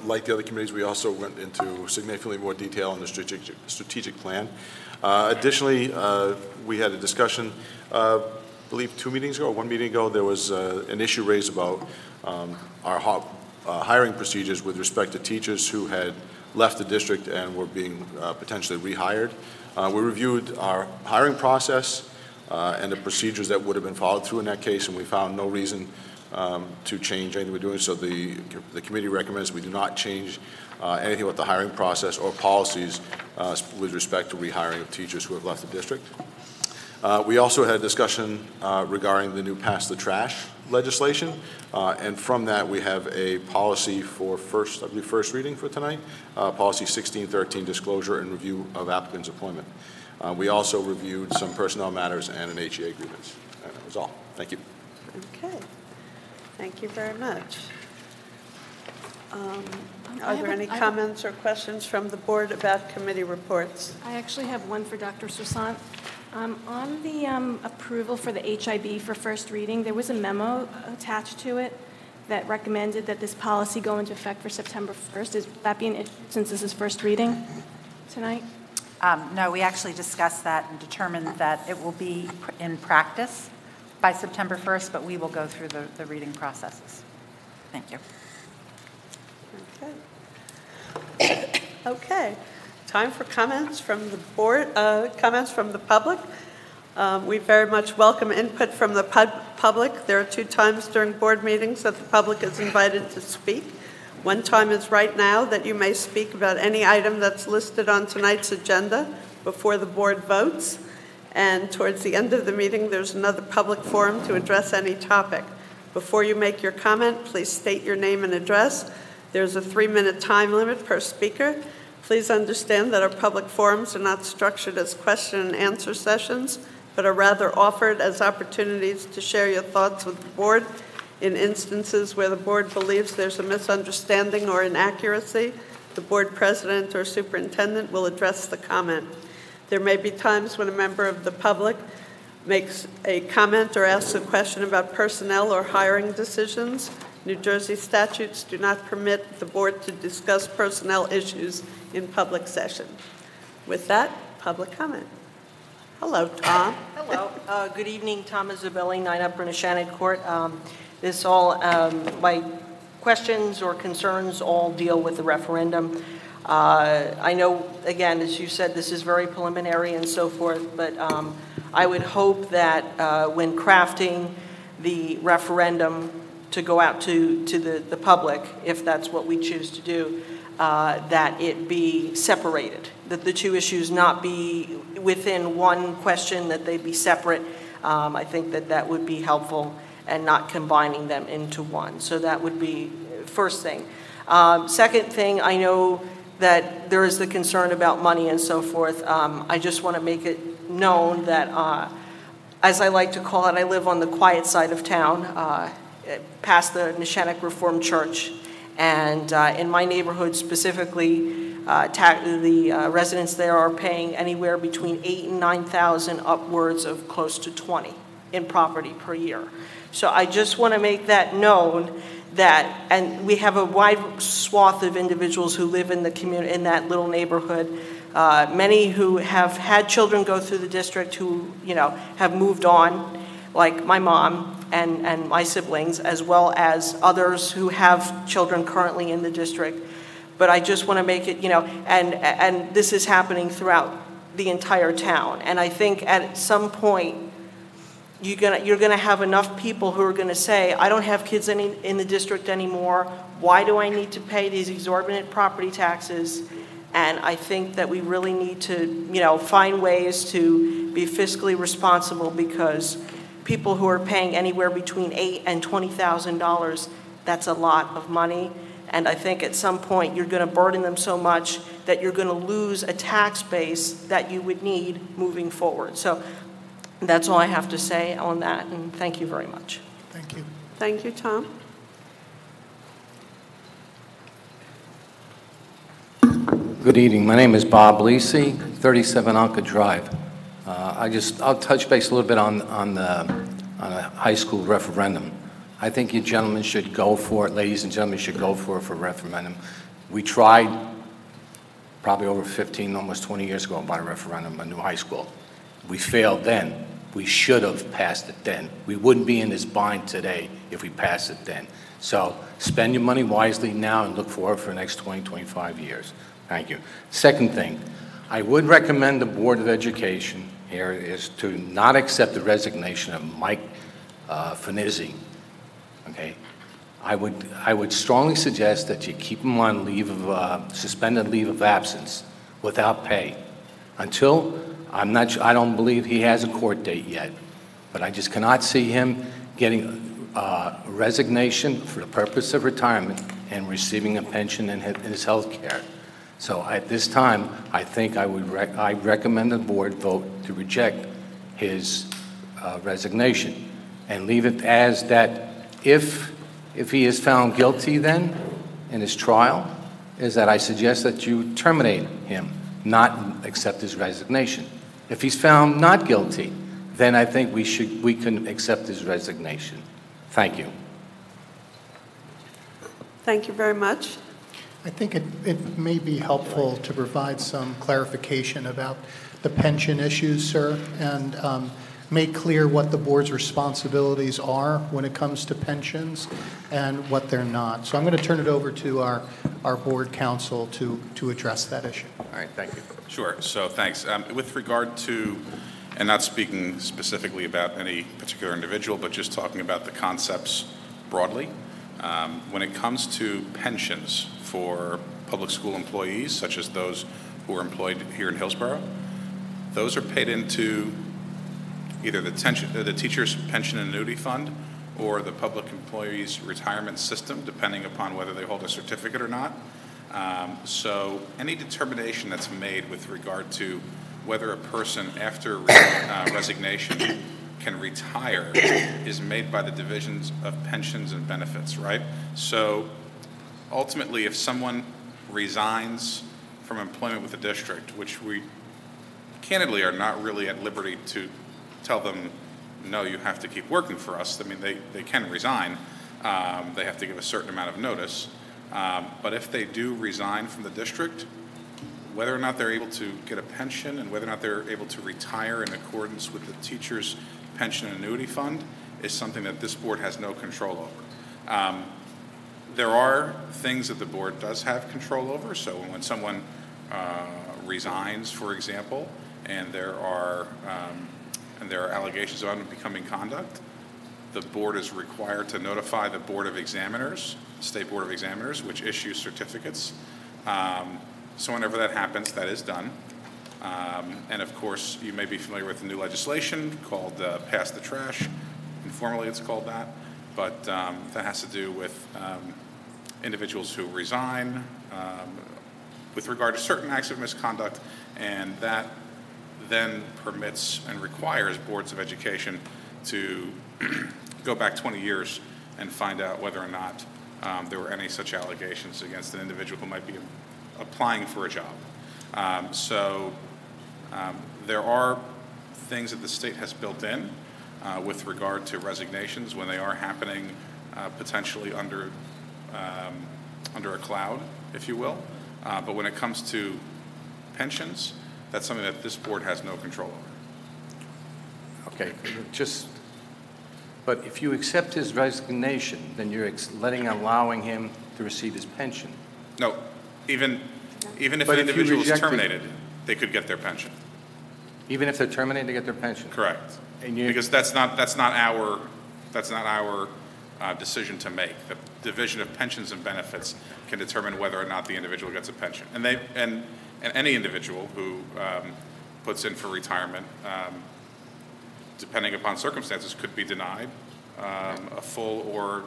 E: Like the other committees, we also went into significantly more detail on the strategic plan. Additionally, we had a discussion, I believe 2 meetings ago, or 1 meeting ago, there was an issue raised about our hiring procedures with respect to teachers who had left the district and were being potentially rehired. We reviewed our hiring process and the procedures that would have been followed through in that case, and we found no reason to change anything we're doing. So the committee recommends we do not change anything with the hiring process or policies with respect to rehiring of teachers who have left the district. We also had a discussion regarding the new Pass the Trash legislation, and from that we have a policy for first reading for tonight, policy 1613, disclosure and review of applicants' employment. We also reviewed some personnel matters and an HEA grievance. And that was all. Thank you.
A: Okay. Thank you very much. Are there any comments or questions from the board about committee reports?
F: I actually have one for Dr. Sousant. On the approval for the HIB for first reading, there was a memo attached to it that recommended that this policy go into effect for September 1st. Is that being issued since this is first reading tonight?
C: No, we actually discussed that and determined that it will be in practice by September 1st, but we will go through the reading processes. Thank you.
A: Okay. Okay. Time for comments from the board, comments from the public. We very much welcome input from the public. There are 2 times during board meetings that the public is invited to speak. One time is right now that you may speak about any item that's listed on tonight's agenda before the board votes. And towards the end of the meeting, there's another public forum to address any topic. Before you make your comment, please state your name and address. There's a 3-minute time limit per speaker. Please understand that our public forums are not structured as question and answer sessions, but are rather offered as opportunities to share your thoughts with the board. In instances where the board believes there's a misunderstanding or inaccuracy, the board president or superintendent will address the comment. There may be times when a member of the public makes a comment or asks a question about personnel or hiring decisions. New Jersey statutes do not permit the board to discuss personnel issues in public session. With that, public comment. Hello, Tom.
H: Hello. Good evening. Tom Isabelli, 9 Upper Neshannock Court. My questions or concerns all deal with the referendum. I know, again, as you said, this is very preliminary and so forth, but I would hope that when crafting the referendum to go out to the public, if that's what we choose to do, that it be separated, that the 2 issues not be within one question, that they be separate. I think that would be helpful, and not combining them into one. So that would be first thing. Second thing, I know that there is the concern about money and so forth. I just want to make it known that, as I like to call it, I live on the quiet side of town, past the Neshannock Reformed Church. And in my neighborhood specifically, the residents there are paying anywhere between $8,000 and $9,000, upwards of close to $20,000 in property per year. So I just want to make that known that, and we have a wide swath of individuals who live in the community, in that little neighborhood, many who have had children go through the district who, have moved on, like my mom and my siblings, as well as others who have children currently in the district. But I just want to make it, and this is happening throughout the entire town. And I think at some point, you're gonna have enough people who are gonna say, I don't have kids in the district anymore. Why do I need to pay these exorbitant property taxes? And I think that we really need to, find ways to be fiscally responsible, because people who are paying anywhere between $8,000 and $20,000, that's a lot of money. And I think at some point you're going to burden them so much that you're going to lose a tax base that you would need moving forward. So that's all I have to say on that, and thank you very much.
D: Thank you.
A: Thank you, Tom.
I: Good evening. My name is Bob Lisi, 37 Anka Drive. I'll touch base a little bit on the high school referendum. I think you gentlemen should go for it, ladies and gentlemen should go for referendum. We tried probably over 15, almost 20 years ago about a referendum, a new high school. We failed then. We should have passed it then. We wouldn't be in this bind today if we passed it then. So spend your money wisely now and look forward for the next 20, 25 years. Thank you. Second thing, I would recommend the Board of Education here is to not accept the resignation of Mike Finizzi. okay? I would strongly suggest that you keep him on suspended leave of absence without pay until, I don't believe he has a court date yet, but I just cannot see him getting resignation for the purpose of retirement and receiving a pension and his health care. So at this time, I think I recommend the board vote to reject his resignation and leave it as that if he is found guilty then in his trial, is that I suggest that you terminate him, not accept his resignation. If he's found not guilty, then I think we can accept his resignation. Thank you.
A: Thank you very much.
D: I think it may be helpful to provide some clarification about the pension issues, sir, and make clear what the board's responsibilities are when it comes to pensions and what they're not. So I'm going to turn it over to our board counsel to address that issue.
J: All right, thank you. Sure, so thanks. With regard to, and not speaking specifically about any particular individual, but just talking about the concepts broadly, when it comes to pensions for public school employees, such as those who are employed here in Hillsborough, those are paid into either the teacher's pension and annuity fund or the public employees retirement system, depending upon whether they hold a certificate or not. So any determination that's made with regard to whether a person after resignation can retire is made by the divisions of pensions and benefits, right? So ultimately, if someone resigns from employment with the district, which we candidly are not really at liberty to tell them, no, you have to keep working for us. I mean, they can resign. They have to give a certain amount of notice. But if they do resign from the district, whether or not they're able to get a pension and whether or not they're able to retire in accordance with the teacher's pension and annuity fund is something that this board has no control over. There are things that the board does have control over. So when someone resigns, for example, and there are allegations of unbecoming conduct, the board is required to notify the Board of Examiners, State Board of Examiners, which issues certificates. So whenever that happens, that is done. And of course, you may be familiar with the new legislation called Pass the Trash. Informally, it's called that. But that has to do with individuals who resign with regard to certain acts of misconduct, and that then permits and requires boards of education to go back 20 years and find out whether or not there were any such allegations against an individual who might be applying for a job. So there are things that the state has built in with regard to resignations when they are happening potentially under a cloud, if you will. But when it comes to pensions, that's something that this board has no control over.
I: Okay, but if you accept his resignation, then you're allowing him to receive his pension.
J: No, even if an individual is terminated, they could get their pension.
I: Even if they're terminated, they get their pension.
J: Correct. Because that's not our decision to make. The Division of Pensions and Benefits can determine whether or not the individual gets a pension, and any individual who puts in for retirement, depending upon circumstances, could be denied a full or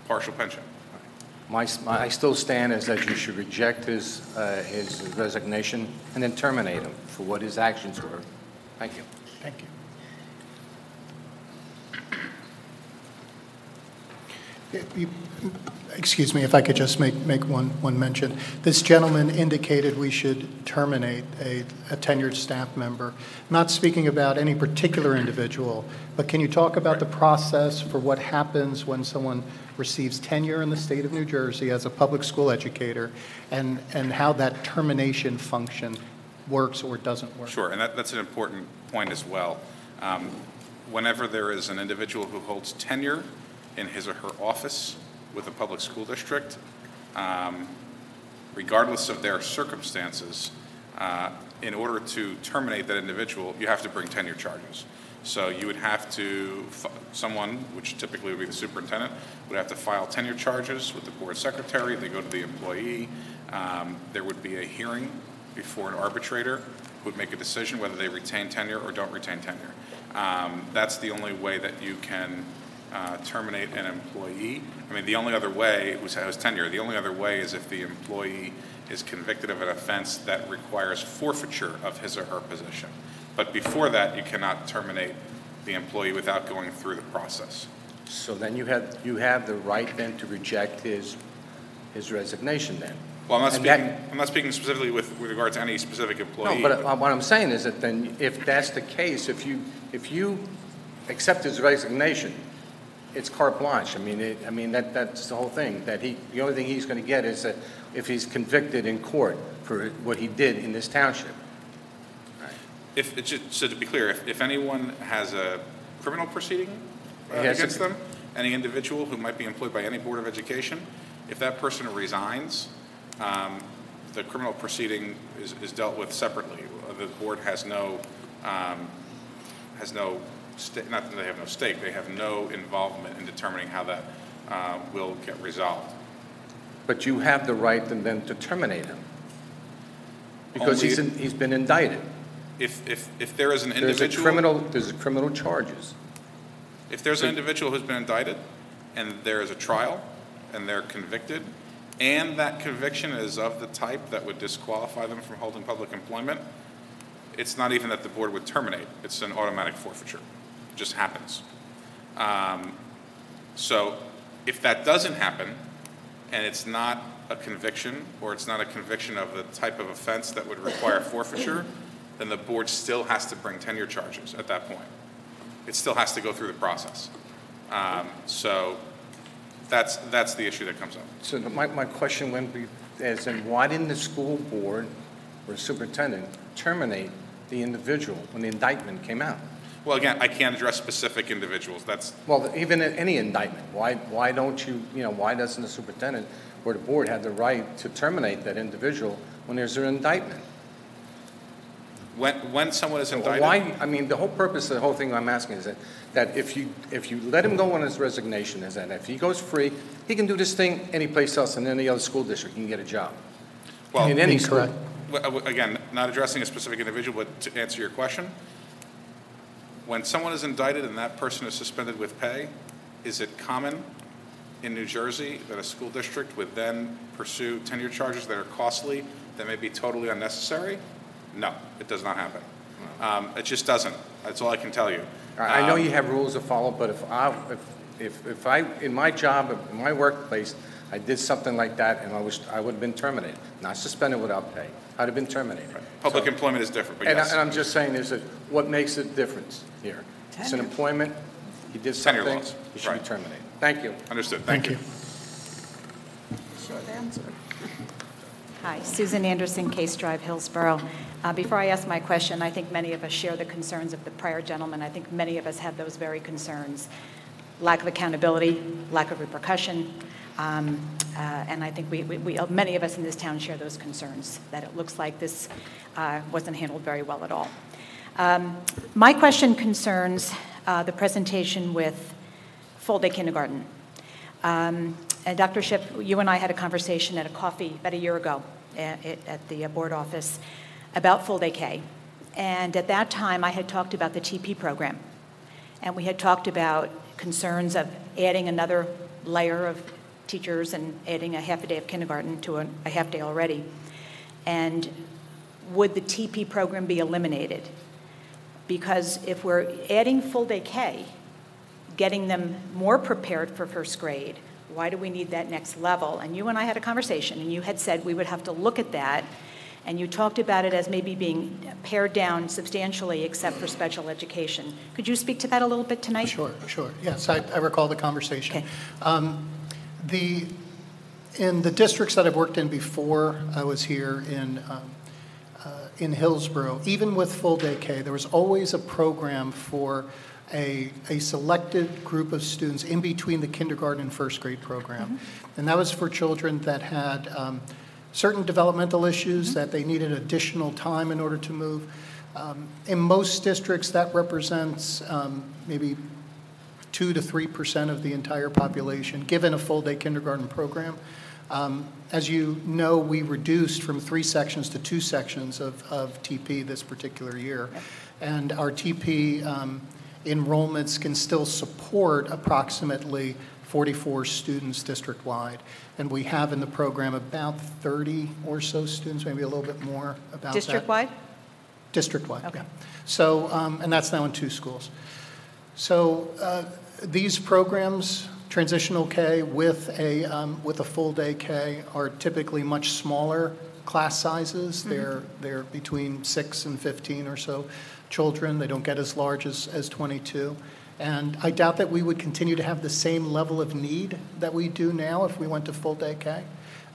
J: partial pension.
I: I still stand as that you should reject his resignation and then terminate him for what his actions were. Thank you.
D: Thank you. Excuse me, if I could just make one mention. This gentleman indicated we should terminate a tenured staff member. Not speaking about any particular individual, but can you talk about the process for what happens when someone receives tenure in the state of New Jersey as a public school educator, and how that termination function works or doesn't work?
J: Sure, and that's an important point as well. Whenever there is an individual who holds tenure in his or her office with a public school district, regardless of their circumstances, in order to terminate that individual, you have to bring tenure charges. So you would have to, someone, which typically would be the superintendent, would have to file tenure charges with the board secretary. They go to the employee. There would be a hearing before an arbitrator who would make a decision whether they retain tenure or don't retain tenure. That's the only way that you can terminate an employee. I mean, the only other way, who has tenure, the only other way is if the employee is convicted of an offense that requires forfeiture of his or her position. But before that, you cannot terminate the employee without going through the process.
I: So then you have the right then to reject his resignation then?
J: Well, I'm not speaking specifically with regard to any specific employee.
I: No, but what I'm saying is that then if that's the case, if you accept his resignation, it's carte blanche. I mean, that's the whole thing. That the only thing he's going to get is that if he's convicted in court for what he did in this township.
J: So to be clear, if anyone has a criminal proceeding against them, any individual who might be employed by any Board of Education, if that person resigns, the criminal proceeding is dealt with separately. The board has no not that they have no stake, they have no involvement in determining how that will get resolved.
I: But you have the right then to terminate him because he's been indicted.
J: If there is an individual,
I: there's criminal charges.
J: If there's an individual who's been indicted and there is a trial and they're convicted and that conviction is of the type that would disqualify them from holding public employment, it's not even that the board would terminate. It's an automatic forfeiture. It just happens. So if that doesn't happen and it's not a conviction or it's not a conviction of the type of offense that would require forfeiture, then the board still has to bring tenure charges at that point. It still has to go through the process. So that's the issue that comes up.
I: So my question would be, as in, why didn't the school board or superintendent terminate the individual when the indictment came out?
J: Well, again, I can't address specific individuals.
I: Well, even any indictment. Why don't you, why doesn't the superintendent or the board have the right to terminate that individual when there's an indictment?
J: When someone is indicted?
I: Why? I mean, the whole purpose of the whole thing I'm asking is that if you let him go on his resignation, is that if he goes free, he can do this thing any place else in any other school district. He can get a job.
J: Well,
I: in any school.
J: Again, not addressing a specific individual, but to answer your question, when someone is indicted and that person is suspended with pay, is it common in New Jersey that a school district would then pursue tenure charges that are costly, that may be totally unnecessary? No, it does not happen. It just doesn't. That's all I can tell you.
I: I know you have rules to follow, but if I in my job, in my workplace, I did something like that and I would have been terminated, not suspended without pay. I'd have been terminated. Right.
J: Public employment is different, but yes.
I: And I'm just saying is that what makes the difference here? It's an employment. He did something. He should be terminated. Thank you.
J: Understood. Thank you.
A: Short answer.
K: Hi, Susan Anderson, Case Drive, Hillsborough. Before I ask my question, I think many of us share the concerns of the prior gentleman. I think many of us have those very concerns. Lack of accountability, lack of repercussion, and I think many of us in this town share those concerns, that it looks like this wasn't handled very well at all. My question concerns the presentation with full-day kindergarten. And Dr. Shipp, you and I had a conversation at a coffee about a year ago at the board office about full-day K. And at that time, I had talked about the TP program. And we had talked about concerns of adding another layer of teachers and adding a half a day of kindergarten to a half day already. And would the TP program be eliminated? Because if we're adding full-day K, getting them more prepared for first grade, why do we need that next level? And you and I had a conversation, and you had said we would have to look at that, and you talked about it as maybe being pared down substantially except for special education. Could you speak to that a little bit tonight?
D: Sure. Yes, I recall the conversation.
K: Okay.
D: In the districts that I've worked in before I was here in Hillsborough, even with full-day K, there was always a program for a selected group of students in between the kindergarten and first grade program. Mm-hmm. And that was for children that had certain developmental issues, mm-hmm. that they needed additional time in order to move. In most districts, that represents maybe 2 to 3% of the entire population, given a full-day kindergarten program. As you know, we reduced from 3 sections to 2 sections of TP this particular year. Yep. And our TP enrollments can still support approximately 44 students district-wide. And we have in the program about 30 or so students, maybe a little bit more about
K: district-wide?
D: District-wide,
K: okay.
D: Yeah. So, and that's now in 2 schools. So these programs, transitional K with a full day K, are typically much smaller class sizes. Mm-hmm. They're between 6 and 15 or so children. They don't get as large as 22. And I doubt that we would continue to have the same level of need that we do now if we went to full day K.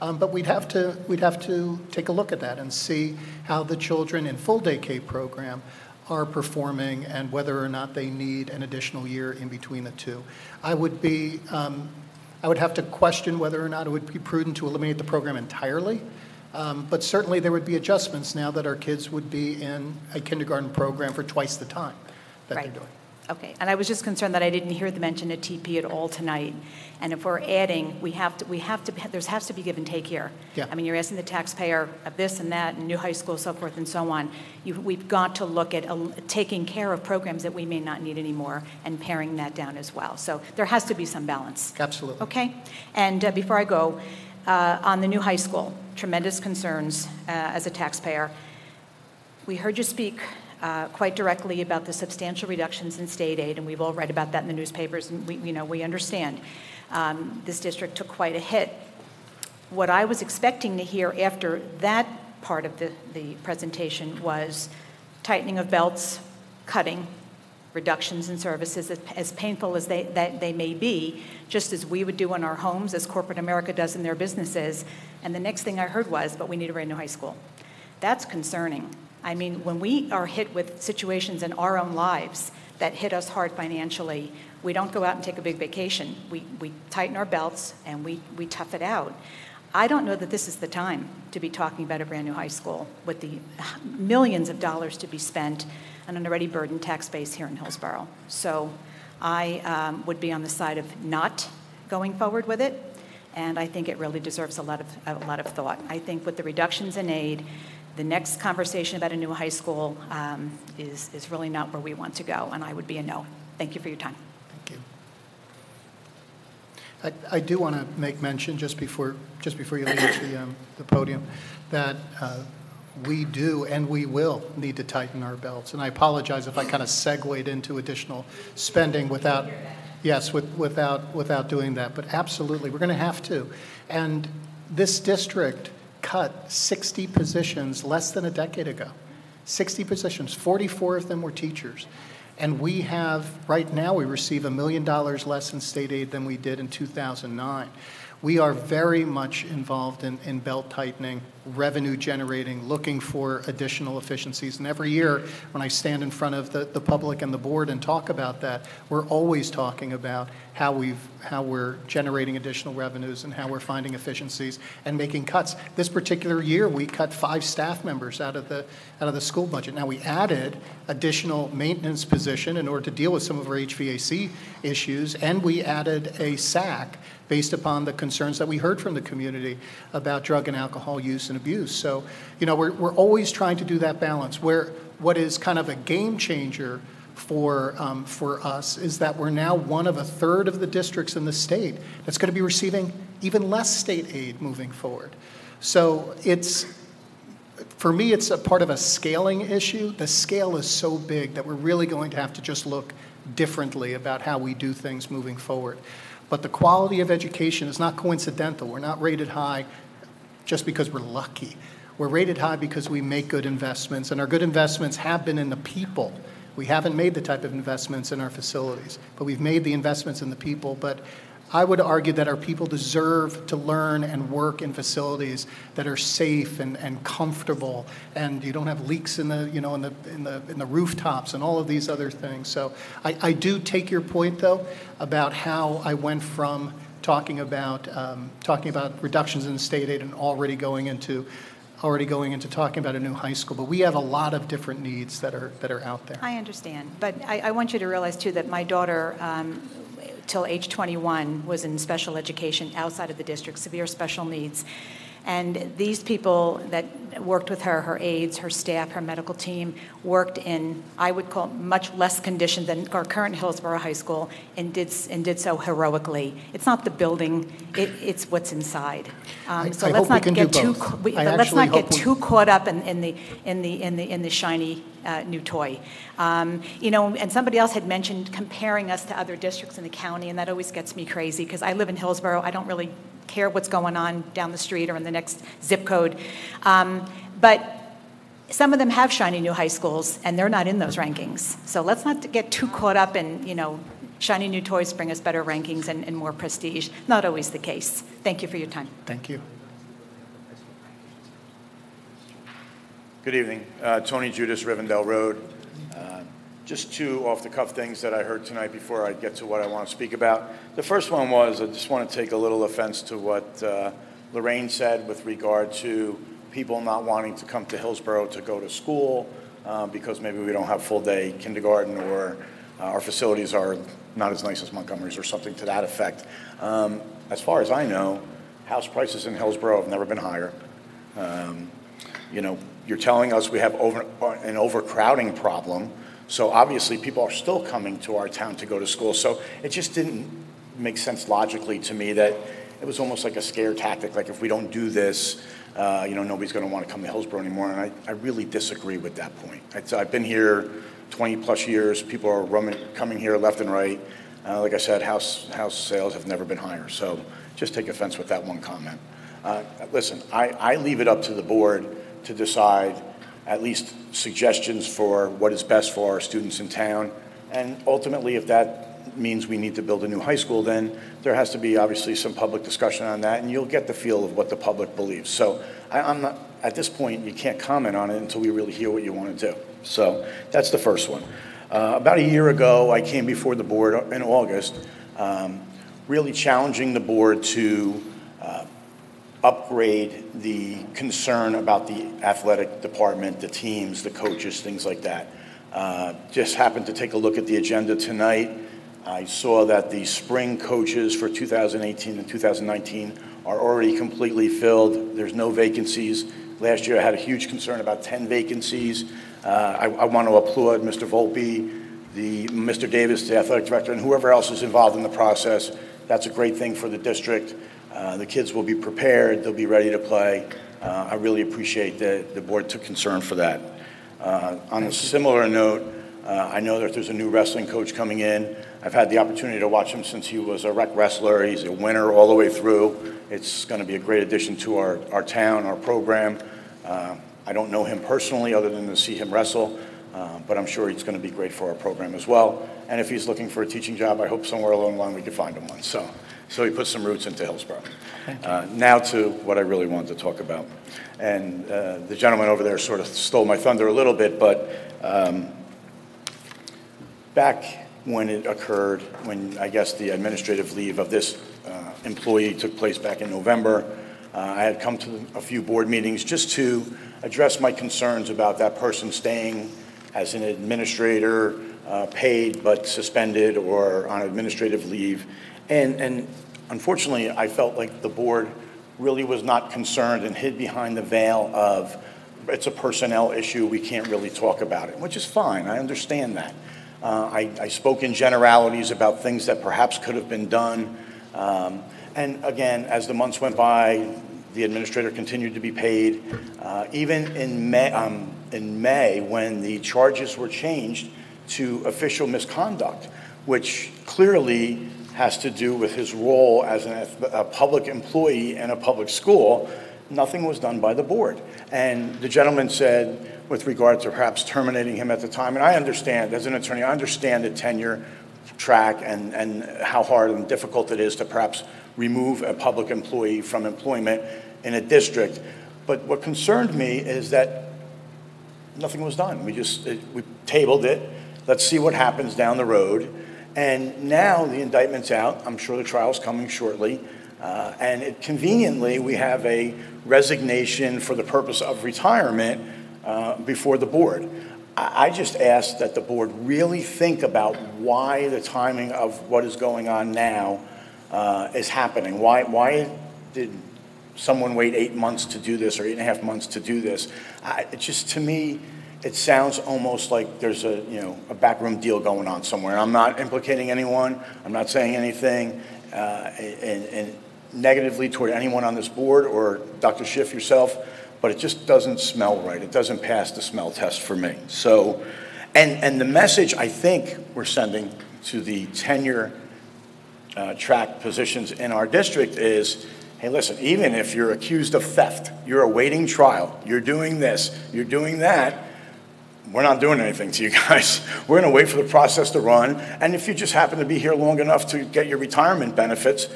D: But we'd have to take a look at that and see how the children in full day K program are performing and whether or not they need an additional year in between the 2. I would have to question whether or not it would be prudent to eliminate the program entirely. But certainly there would be adjustments now that our kids would be in a kindergarten program for twice the time that
K: right.
D: they're doing.
K: Okay, and I was just concerned that I didn't hear the mention of TP at all tonight. And if we're adding, there has to be give and take here.
D: Yeah.
K: I mean, you're asking the taxpayer of this and that, and new high school, so forth and so on. We've got to look at taking care of programs that we may not need anymore and paring that down as well. So there has to be some balance.
D: Absolutely.
K: Okay, and before I go, on the new high school, tremendous concerns as a taxpayer. We heard you speak quite directly about the substantial reductions in state aid, and we've all read about that in the newspapers, and we understand. This district took quite a hit. What I was expecting to hear after that part of the presentation was tightening of belts, cutting, reductions in services, as painful as they may be, just as we would do in our homes, as corporate America does in their businesses. And the next thing I heard was, but we need a brand new high school. That's concerning. I mean, when we are hit with situations in our own lives that hit us hard financially, we don't go out and take a big vacation. We tighten our belts and we tough it out. I don't know that this is the time to be talking about a brand new high school with the millions of dollars to be spent on an already burdened tax base here in Hillsborough. So I would be on the side of not going forward with it, and I think it really deserves a lot of thought. I think with the reductions in aid, the next conversation about a new high school is really not where we want to go, and I would be a no. Thank you for your time.
D: Thank you. I do want to make mention just before you leave the podium that we do and we will need to tighten our belts. And I apologize if I kind of segued into additional spending without doing that. But absolutely, we're going to have to. And this district cut 60 positions less than a decade ago. 60 positions, 44 of them were teachers. And we have, right now, we receive $1 million less in state aid than we did in 2009. We are very much involved in belt tightening, revenue generating, looking for additional efficiencies. And every year when I stand in front of the public and the board and talk about that, we're always talking about how we're generating additional revenues and how we're finding efficiencies and making cuts. This particular year, we cut 5 staff members out of the school budget. Now, we added additional maintenance position in order to deal with some of our HVAC issues, and we added a SAC based upon the concerns that we heard from the community about drug and alcohol use and abuse. So, we're always trying to do that balance. Where what is kind of a game changer for us is that we're now one of a third of the districts in the state that's going to be receiving even less state aid moving forward. So for me, it's a part of a scaling issue. The scale is so big that we're really going to have to just look differently about how we do things moving forward. But the quality of education is not coincidental. We're not rated high just because we're lucky. We're rated high because we make good investments, and our good investments have been in the people. We haven't made the type of investments in our facilities, but we've made the investments in the people. But I would argue that our people deserve to learn and work in facilities that are safe and comfortable, and you don't have leaks in the rooftops and all of these other things. So I do take your point though about how I went from talking about reductions in state aid and already going into already going into talking about a new high school, but we have a lot of different needs that are out there.
K: I understand, but I want you to realize too that my daughter, till age 21, was in special education outside of the district, severe special needs. And these people that worked with her, her aides, her staff, her medical team, worked in, I would call, much less condition than our current Hillsborough High School, and did so heroically. It's not the building; it's what's inside. So let's not get too caught up in the shiny new toy. And somebody else had mentioned comparing us to other districts in the county, and that always gets me crazy because I live in Hillsborough. I don't really care what's going on down the street or in the next zip code. But some of them have shiny new high schools, and they're not in those rankings. So let's not get too caught up in, shiny new toys bring us better rankings and more prestige. Not always the case. Thank you for your time.
D: Thank you.
L: Good evening. Tony Judas, Rivendell Road. Just two off-the-cuff things that I heard tonight before I get to what I want to speak about. The first one was, I just want to take a little offense to what Lorraine said with regard to people not wanting to come to Hillsborough to go to school because maybe we don't have full-day kindergarten or our facilities are not as nice as Montgomery's or something to that effect. As far as I know, house prices in Hillsborough have never been higher. You're telling us we have an overcrowding problem. So obviously people are still coming to our town to go to school. So it just didn't make sense logically to me that it was almost like a scare tactic. Like if we don't do this, nobody's going to want to come to Hillsborough anymore. And I really disagree with that point. I've been here 20 plus years. People are coming here left and right. Like I said, house sales have never been higher. So just take offense with that one comment. Listen, I leave it up to the board to decide at least suggestions for what is best for our students in town. And ultimately, if that means we need to build a new high school, then there has to be obviously some public discussion on that, and you'll get the feel of what the public believes. So I'm not, at this point, you can't comment on it until we really hear what you want to do. So that's the first one. About a year ago, I came before the board in August, really challenging the board to upgrade the concern about the athletic department, the teams, the coaches, things like that. Just happened to take a look at the agenda tonight. I saw that the spring coaches for 2018 and 2019 are already completely filled. There's no vacancies. Last year I had a huge concern about 10 vacancies. I want to applaud Mr. Volpe, Mr. Davis, the athletic director, and whoever else is involved in the process. That's a great thing for the district. The kids will be prepared. They'll be ready to play. I really appreciate that the board took concern for that. On a similar note, I know that there's a new wrestling coach coming in. I've had the opportunity to watch him since he was a rec wrestler. He's a winner all the way through. It's going to be a great addition to our town, our program. I don't know him personally other than to see him wrestle, but I'm sure he's going to be great for our program as well. And if he's looking for a teaching job, I hope somewhere along the line we can find him one. So he put some roots into Hillsborough. Now to what I really wanted to talk about. And the gentleman over there sort of stole my thunder a little bit, but back when it occurred, when I guess the administrative leave of this employee took place back in November, I had come to a few board meetings just to address my concerns about that person staying as an administrator, paid but suspended or on administrative leave. And unfortunately, I felt like the board really was not concerned and hid behind the veil of it's a personnel issue, we can't really talk about it, which is fine, I understand that. I spoke in generalities about things that perhaps could have been done. And again, as the months went by, the administrator continued to be paid. Even in May, when the charges were changed to official misconduct, which clearly has to do with his role as a public employee in a public school, nothing was done by the board. And the gentleman said, with regard to perhaps terminating him at the time, and I understand, as an attorney, I understand the tenure track and how hard and difficult it is to perhaps remove a public employee from employment in a district. But what concerned me is that nothing was done. We tabled it. Let's see what happens down the road. And now the indictment's out. I'm sure the trial's coming shortly. Conveniently, we have a resignation for the purpose of retirement before the board. I just ask that the board really think about why the timing of what is going on now is happening. Why did someone wait 8 months to do this or 8.5 months to do this? To me, it sounds almost like there's a backroom deal going on somewhere. I'm not implicating anyone. I'm not saying anything and negatively toward anyone on this board or Dr. Schiff yourself, but it just doesn't smell right. It doesn't pass the smell test for me. So, and the message I think we're sending to the tenure track positions in our district is, hey, listen, even if you're accused of theft, you're awaiting trial, you're doing this, you're doing that, we're not doing anything to you guys. We're going to wait for the process to run. And if you just happen to be here long enough to get your retirement benefits,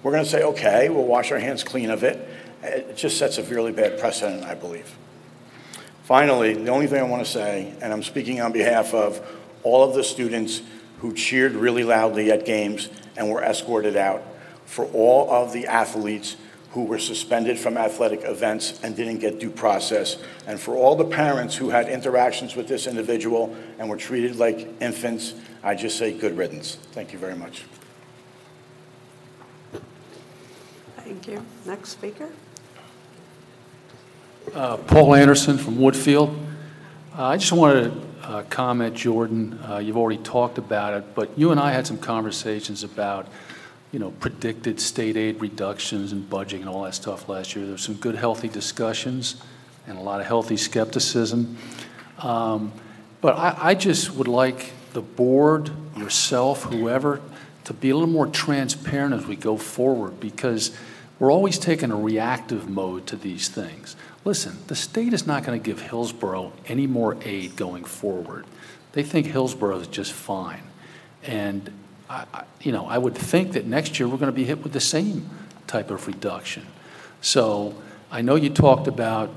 L: we're going to say, okay, we'll wash our hands clean of it. It just sets a really bad precedent, I believe. Finally, the only thing I want to say, and I'm speaking on behalf of all of the students who cheered really loudly at games and were escorted out, for all of the athletes who were suspended from athletic events and didn't get due process, and for all the parents who had interactions with this individual and were treated like infants, I just say good riddance. Thank you very much.
A: Thank you. Next speaker.
M: Paul Anderson from Woodfield. I just wanted to comment, Jordan, you've already talked about it, but you and I had some conversations about predicted state aid reductions and budgeting and all that stuff last year. There were some good, healthy discussions and a lot of healthy skepticism. But I just would like the board, yourself, whoever, to be a little more transparent as we go forward, because we're always taking a reactive mode to these things. Listen, the state is not going to give Hillsborough any more aid going forward. They think Hillsborough is just fine. And I would think that next year we're going to be hit with the same type of reduction. So I know you talked about,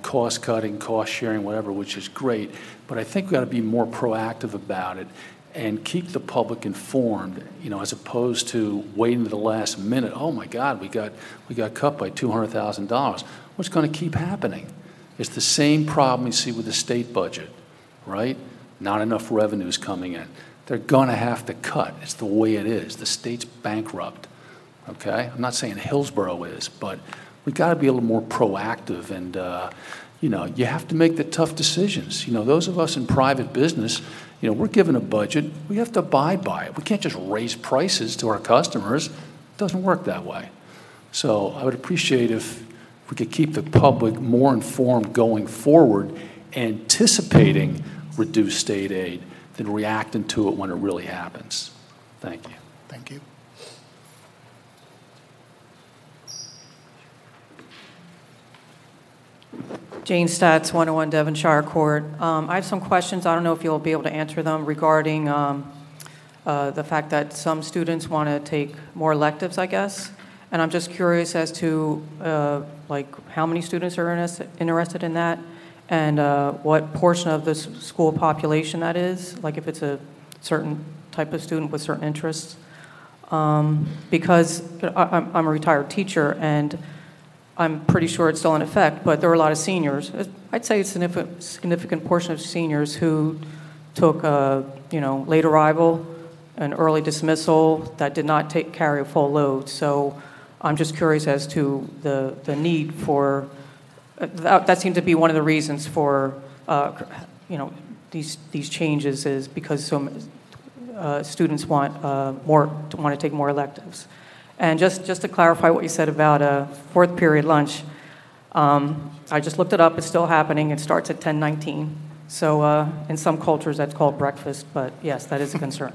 M: cost cutting, cost sharing, whatever, which is great, but I think we've got to be more proactive about it and keep the public informed, as opposed to waiting to the last minute. Oh my God, we got cut by $200,000. What's going to keep happening? It's the same problem you see with the state budget, right? Not enough revenues coming in. They're going to have to cut. It's the way it is. The state's bankrupt, okay? I'm not saying Hillsborough is, but we got to be a little more proactive, and you have to make the tough decisions. Those of us in private business, we're given a budget. We have to abide by it. We can't just raise prices to our customers. It doesn't work that way. So I would appreciate if we could keep the public more informed going forward, anticipating reduced state aid, than reacting to it when it really happens. Thank you.
D: Thank you.
N: Jane Statz, 101 Devonshire Court. I have some questions. I don't know if you'll be able to answer them regarding the fact that some students want to take more electives, I guess. And I'm just curious as to how many students are interested in that, and what portion of the school population that is, like if it's a certain type of student with certain interests. Because I'm a retired teacher, and I'm pretty sure it's still in effect, but there are a lot of seniors. I'd say it's a significant portion of seniors who took late arrival and early dismissal that did not carry a full load. So I'm just curious as to the need for, that seemed to be one of the reasons for these changes, is because students want to take more electives. And just to clarify what you said about a fourth period lunch, I just looked it up. It's still happening. It starts at 10:19. So in some cultures that's called breakfast, but yes, that is a concern.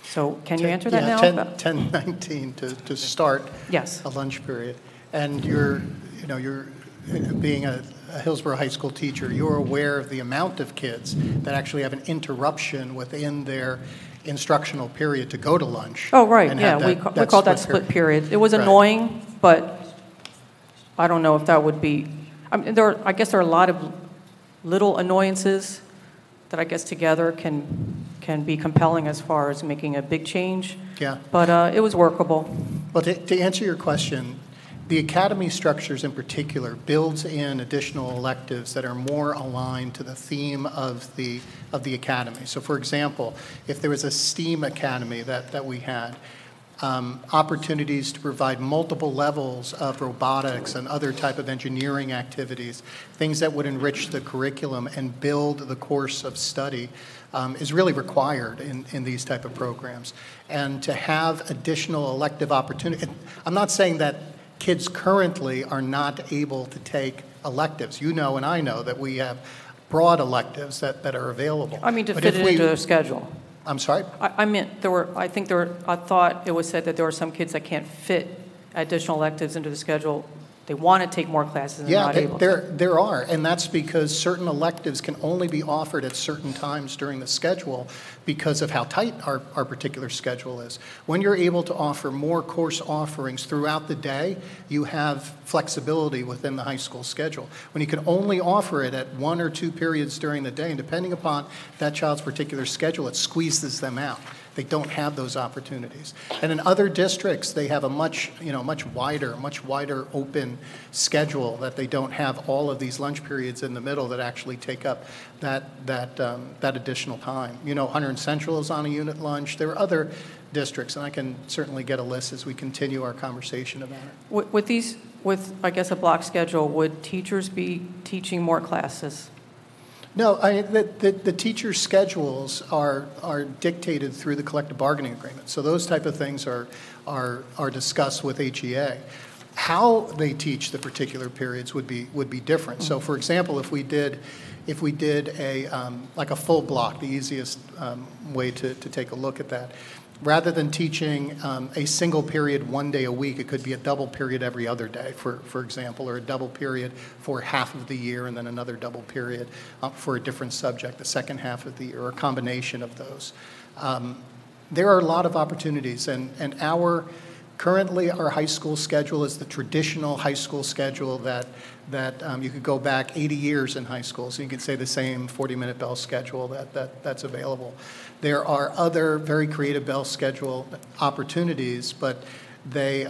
N: So can you answer that now?
D: 10:19 to start a lunch period. And you're being a Hillsborough High School teacher, you're aware of the amount of kids that actually have an interruption within their instructional period to go to lunch.
N: Oh, right, yeah, we call that split period. It was annoying, but I don't know if that would be, I guess there are a lot of little annoyances that I guess together can be compelling as far as making a big change.
D: Yeah.
N: But it was workable.
D: Well, to answer your question, the academy structures in particular builds in additional electives that are more aligned to the theme of the academy. So for example, if there was a STEAM academy that we had, opportunities to provide multiple levels of robotics and other type of engineering activities, things that would enrich the curriculum and build the course of study is really required in these type of programs. And to have additional elective opportunity, I'm not saying that kids currently are not able to take electives. You know and I know that we have broad electives that are available.
N: I mean, to fit it into their schedule.
D: I'm sorry?
N: I meant I thought it was said that there were some kids that can't fit additional electives into the schedule. They want to take more classes and they're not able to.
D: There are, and that's because certain electives can only be offered at certain times during the schedule because of how tight our particular schedule is. When you're able to offer more course offerings throughout the day, you have flexibility within the high school schedule. When you can only offer it at 1 or 2 periods during the day, and depending upon that child's particular schedule, it squeezes them out. They don't have those opportunities. And in other districts, they have a much wider open schedule that they don't have all of these lunch periods in the middle that actually take up that additional time. You know, Hunter and Central is on a unit lunch. There are other districts, and I can certainly get a list as we continue our conversation about it.
N: With I guess a block schedule, would teachers be teaching more classes?
D: No, the teachers' schedules are dictated through the collective bargaining agreement. So those type of things are discussed with HEA. How they teach the particular periods would be different. So, for example, if we did a like a full block, the easiest way to take a look at that. Rather than teaching a single period 1 day a week, it could be a double period every other day, for example, or a double period for half of the year and then another double period for a different subject, the second half of the year, or a combination of those. There are a lot of opportunities, and currently our high school schedule is the traditional high school schedule that you could go back 80 years in high school, so you could say the same 40-minute bell schedule that's available. There are other very creative bell schedule opportunities, but it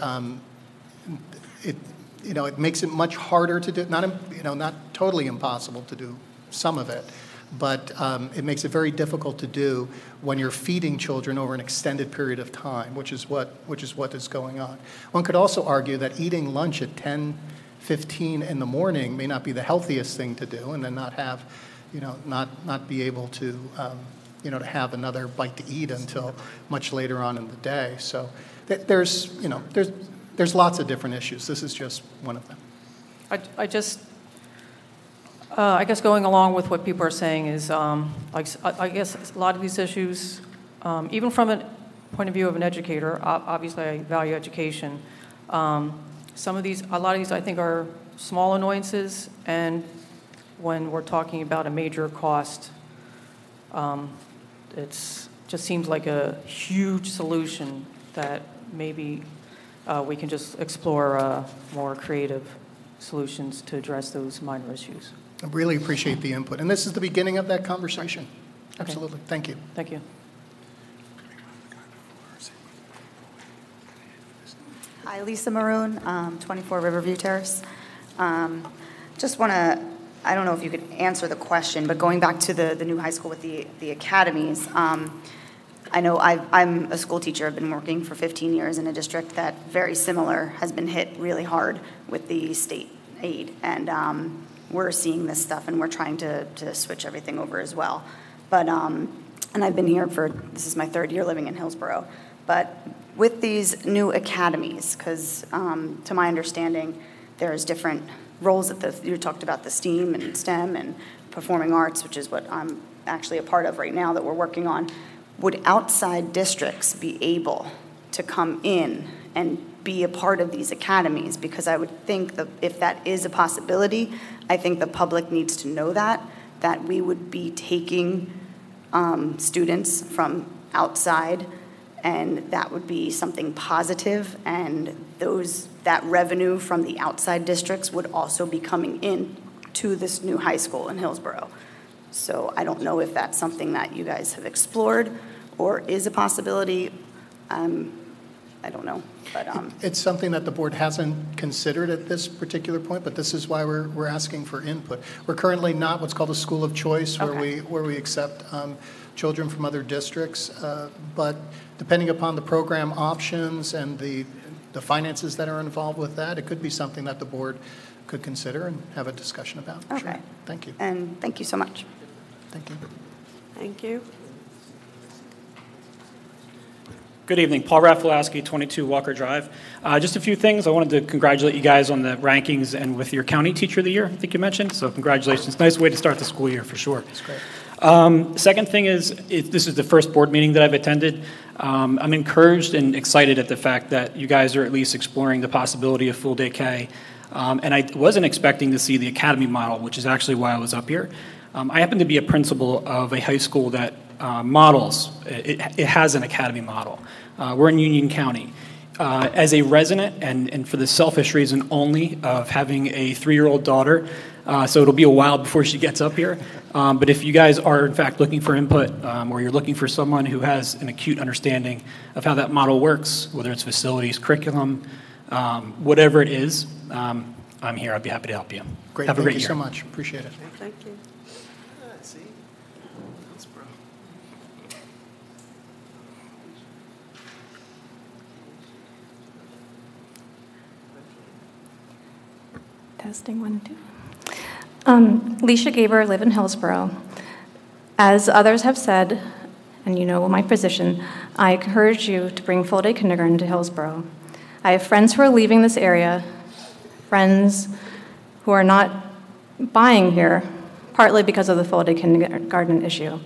D: makes it much harder to do. Not totally impossible to do some of it, but it makes it very difficult to do when you're feeding children over an extended period of time, which is what is going on. One could also argue that eating lunch at 10:15 in the morning may not be the healthiest thing to do, and then not have, not be able to, to have another bite to eat until much later on in the day. So there's lots of different issues. This is just one of them.
N: I guess going along with what people are saying is, I guess a lot of these issues, even from a point of view of an educator, obviously I value education. A lot of these I think are small annoyances, and when we're talking about a major cost, it just seems like a huge solution that maybe we can just explore more creative solutions to address those minor issues.
D: I really appreciate the input. And this is the beginning of that conversation.
N: Okay.
D: Absolutely. Thank you.
N: Thank you.
O: Hi, Lisa Maroon, 24 Riverview Terrace. Just want to, I don't know if you could answer the question, but going back to the new high school with the academies, I know I'm a school teacher. I've been working for 15 years in a district that very similar has been hit really hard with the state aid. And we're seeing this stuff, and we're trying to switch everything over as well. But, and I've been here this is my 3rd year living in Hillsborough. But with these new academies, because to my understanding, there's different roles you talked about the STEAM and STEM and performing arts, which is what I'm actually a part of right now that we're working on. Would outside districts be able to come in and be a part of these academies? Because I would think that if that is a possibility, I think the public needs to know that we would be taking students from outside, and that would be something positive, and that revenue from the outside districts would also be coming in to this new high school in Hillsborough. So I don't know if that's something that you guys have explored or is a possibility. I don't know. But
D: it's something that the board hasn't considered at this particular point, but this is why we're asking for input. We're currently not what's called a school of choice, where we accept children from other districts, but depending upon the program options and the finances that are involved with that, it could be something that the board could consider and have a discussion about.
O: Okay.
D: Sure. Thank you.
O: And thank you so much.
D: Thank you.
A: Thank you.
P: Good evening. Paul Rafalowski, 22 Walker Drive. Just a few things. I wanted to congratulate you guys on the rankings and with your county teacher of the year, I think you mentioned. So congratulations. Nice way to start the school year for sure.
D: That's great.
P: Second thing is, this is the first board meeting that I've attended. I'm encouraged and excited at the fact that you guys are at least exploring the possibility of full day K. And I wasn't expecting to see the academy model, which is actually why I was up here. I happen to be a principal of a high school that models, it has an academy model. We're in Union County. As a resident, and for the selfish reason only of having a 3-year-old daughter, so it'll be a while before she gets up here. But if you guys are in fact looking for input, or you're looking for someone who has an acute understanding of how that model works, whether it's facilities, curriculum, whatever it is, I'm here. I'd be happy to help you.
D: Great.
P: Have a great year.
D: Thank you so much. Appreciate it.
A: Thank you.
Q: Testing 1, 2. Leisha Gaber, live in Hillsborough. As others have said, and you know my position, I encourage you to bring full-day kindergarten to Hillsborough. I have friends who are leaving this area, friends who are not buying here, partly because of the full-day kindergarten issue.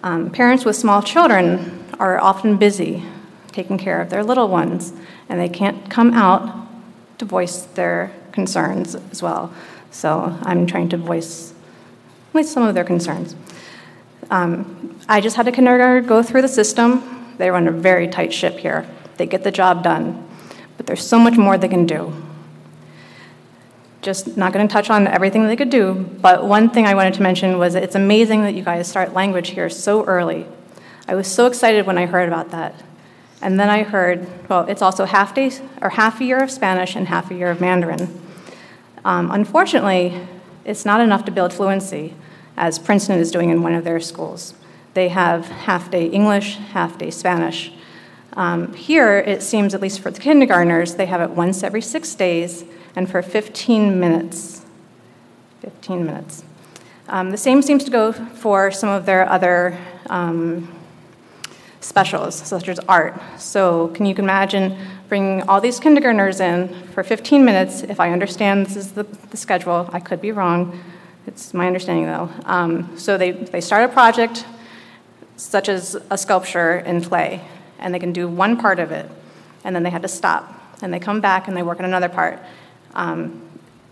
Q: Parents with small children are often busy taking care of their little ones, and they can't come out to voice their concerns as well. So I'm trying to voice at least some of their concerns. I just had a kindergarten go through the system. They run a very tight ship here. They get the job done, but there's so much more they can do. Just not going to touch on everything they could do, but one thing I wanted to mention was it's amazing that you guys start language here so early. I was so excited when I heard about that. And then I heard, well, it's also half a year of Spanish and half a year of Mandarin. Unfortunately, it's not enough to build fluency, as Princeton is doing in one of their schools. They have half-day English, half-day Spanish. Here, it seems, at least for the kindergartners, they have it once every 6 days and for 15 minutes. 15 minutes. The same seems to go for some of their other specials, such as art. So can you imagine bringing all these kindergartners in for 15 minutes? If I understand this is the schedule, I could be wrong. It's my understanding, though. So they start a project, such as a sculpture in clay, and they can do one part of it, and then they had to stop. And they come back and they work on another part.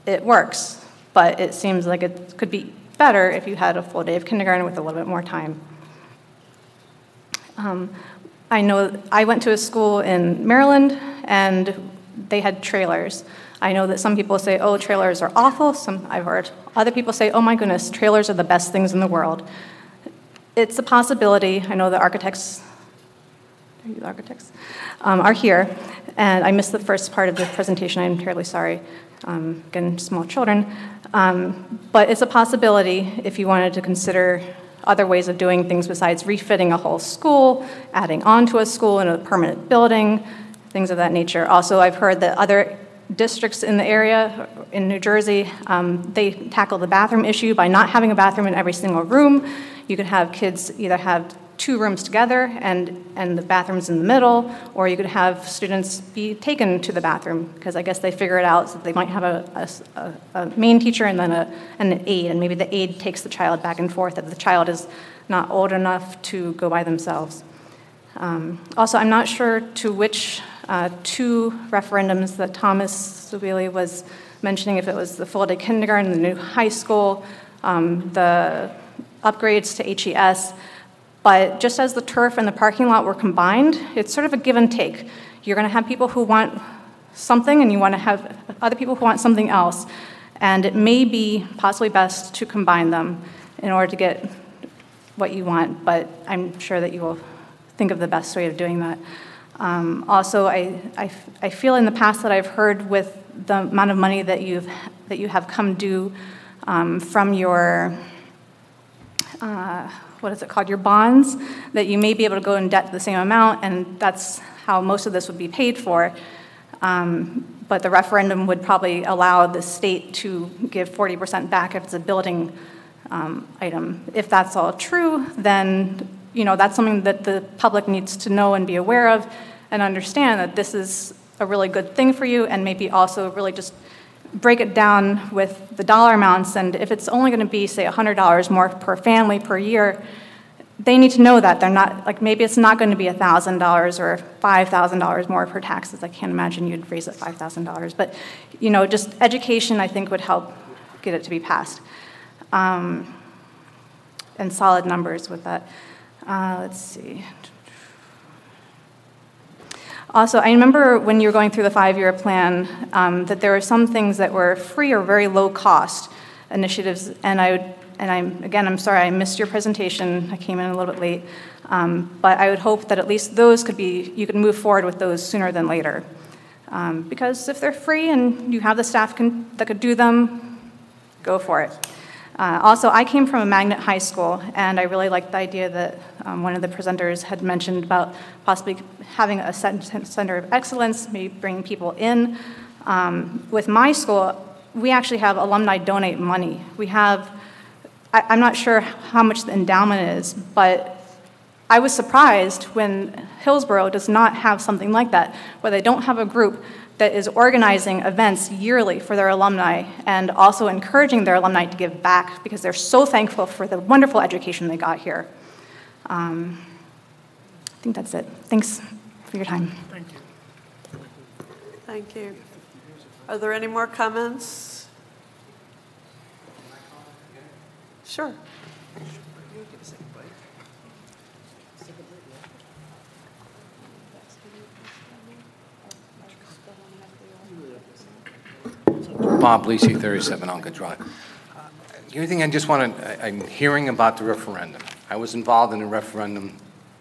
Q: It works, but it seems like it could be better if you had a full day of kindergarten with a little bit more time. I know I went to a school in Maryland, and they had trailers. I know that some people say, oh, trailers are awful. I've heard other people say, oh my goodness, trailers are the best things in the world. It's a possibility. I know the architects, are here, and I missed the first part of the presentation. I'm terribly sorry. Again, small children. But it's a possibility if you wanted to consider other ways of doing things besides refitting a whole school, adding on to a school in a permanent building, things of that nature. Also, I've heard that other districts in the area, in New Jersey, they tackle the bathroom issue by not having a bathroom in every single room. You could have kids either have 2 rooms together and the bathroom's in the middle, or you could have students be taken to the bathroom, because I guess they figure it out, so they might have a main teacher and then an aide, and maybe the aide takes the child back and forth if the child is not old enough to go by themselves. Also, I'm not sure to which 2 referendums that Thomas Zubili was mentioning, if it was the full-day kindergarten, the new high school, the upgrades to HES. But just as the turf and the parking lot were combined, it's sort of a give and take. You're going to have people who want something, and you want to have other people who want something else. And it may be possibly best to combine them in order to get what you want, but I'm sure that you will think of the best way of doing that. Also, I feel in the past that I've heard with the amount of money that you have come due from your, what is it called, your bonds, that you may be able to go in debt the same amount, and that's how most of this would be paid for. But the referendum would probably allow the state to give 40% back if it's a building item. If that's all true, then that's something that the public needs to know and be aware of and understand that this is a really good thing for you, and maybe also really just break it down with the dollar amounts. And if it's only going to be, say, $100 more per family per year, they need to know that they're not, like, maybe it's not going to be $1,000 or $5,000 more per taxes. I can't imagine you'd raise it $5,000. But, just education, I think, would help get it to be passed. And solid numbers with that. Let's see. Also, I remember when you were going through the 5-year plan that there were some things that were free or very low cost initiatives, and I'm sorry I missed your presentation. I came in a little bit late, but I would hope that at least those you could move forward with those sooner than later, because if they're free and you have the staff that could do them, go for it. Also, I came from a magnet high school, and I really liked the idea that one of the presenters had mentioned about possibly having a center of excellence, maybe bringing people in. With my school, we actually have alumni donate money. We have, I'm not sure how much the endowment is, but I was surprised when Hillsborough does not have something like that, where they don't have a group that is organizing events yearly for their alumni and also encouraging their alumni to give back because they're so thankful for the wonderful education they got here. I think that's it. Thanks for your time.
A: Thank you. Thank you. Are there any more comments? Sure.
I: Bob Lisi, 37 Onka Drive. The only thing I just want to, I'm hearing about the referendum. I was involved in the referendum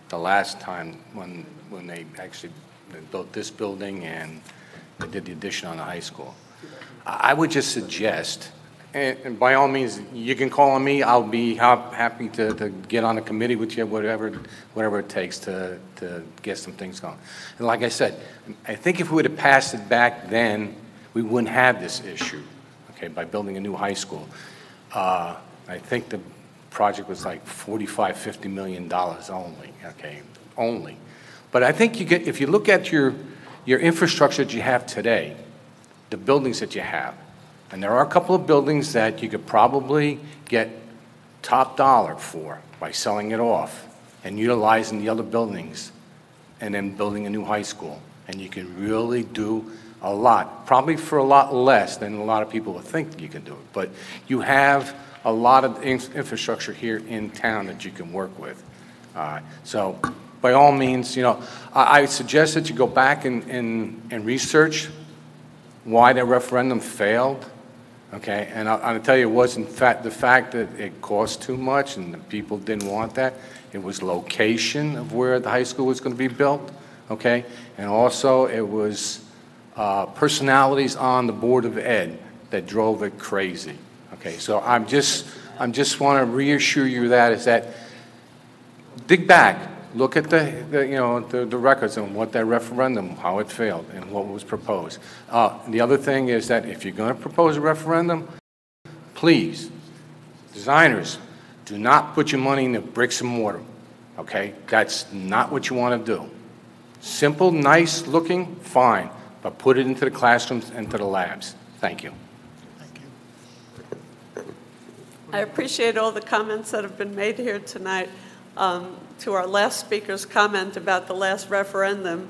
I: the last time when they actually built this building and they did the addition on the high school. I would just suggest, and by all means, you can call on me. I'll be happy to get on a committee with you, whatever it takes to get some things going. And like I said, I think if we would have passed it back then, we wouldn't have this issue, okay, by building a new high school. I think the project was like $45–50 million only, okay, only. But I think if you look at your infrastructure that you have today, the buildings that you have, and there are a couple of buildings that you could probably get top dollar for by selling it off and utilizing the other buildings and then building a new high school. And you can really do a lot, probably for a lot less than a lot of people would think you can do it. But you have a lot of infrastructure here in town that you can work with. So by all means, I suggest that you go back and research why that referendum failed. Okay, and I'll tell you, it wasn't the fact that it cost too much and the people didn't want that. It was location of where the high school was going to be built. Okay, and also it was personalities on the Board of Ed that drove it crazy. Okay, so I'm just want to reassure you that dig back, look at the records on what that referendum, how it failed, and what was proposed. The other thing is that if you're going to propose a referendum, please, designers, do not put your money in the bricks and mortar. Okay, that's not what you want to do. Simple, nice looking, fine. But put it into the classrooms and to the labs. Thank you.
D: Thank you.
A: I appreciate all the comments that have been made here tonight. To our last speaker's comment about the last referendum,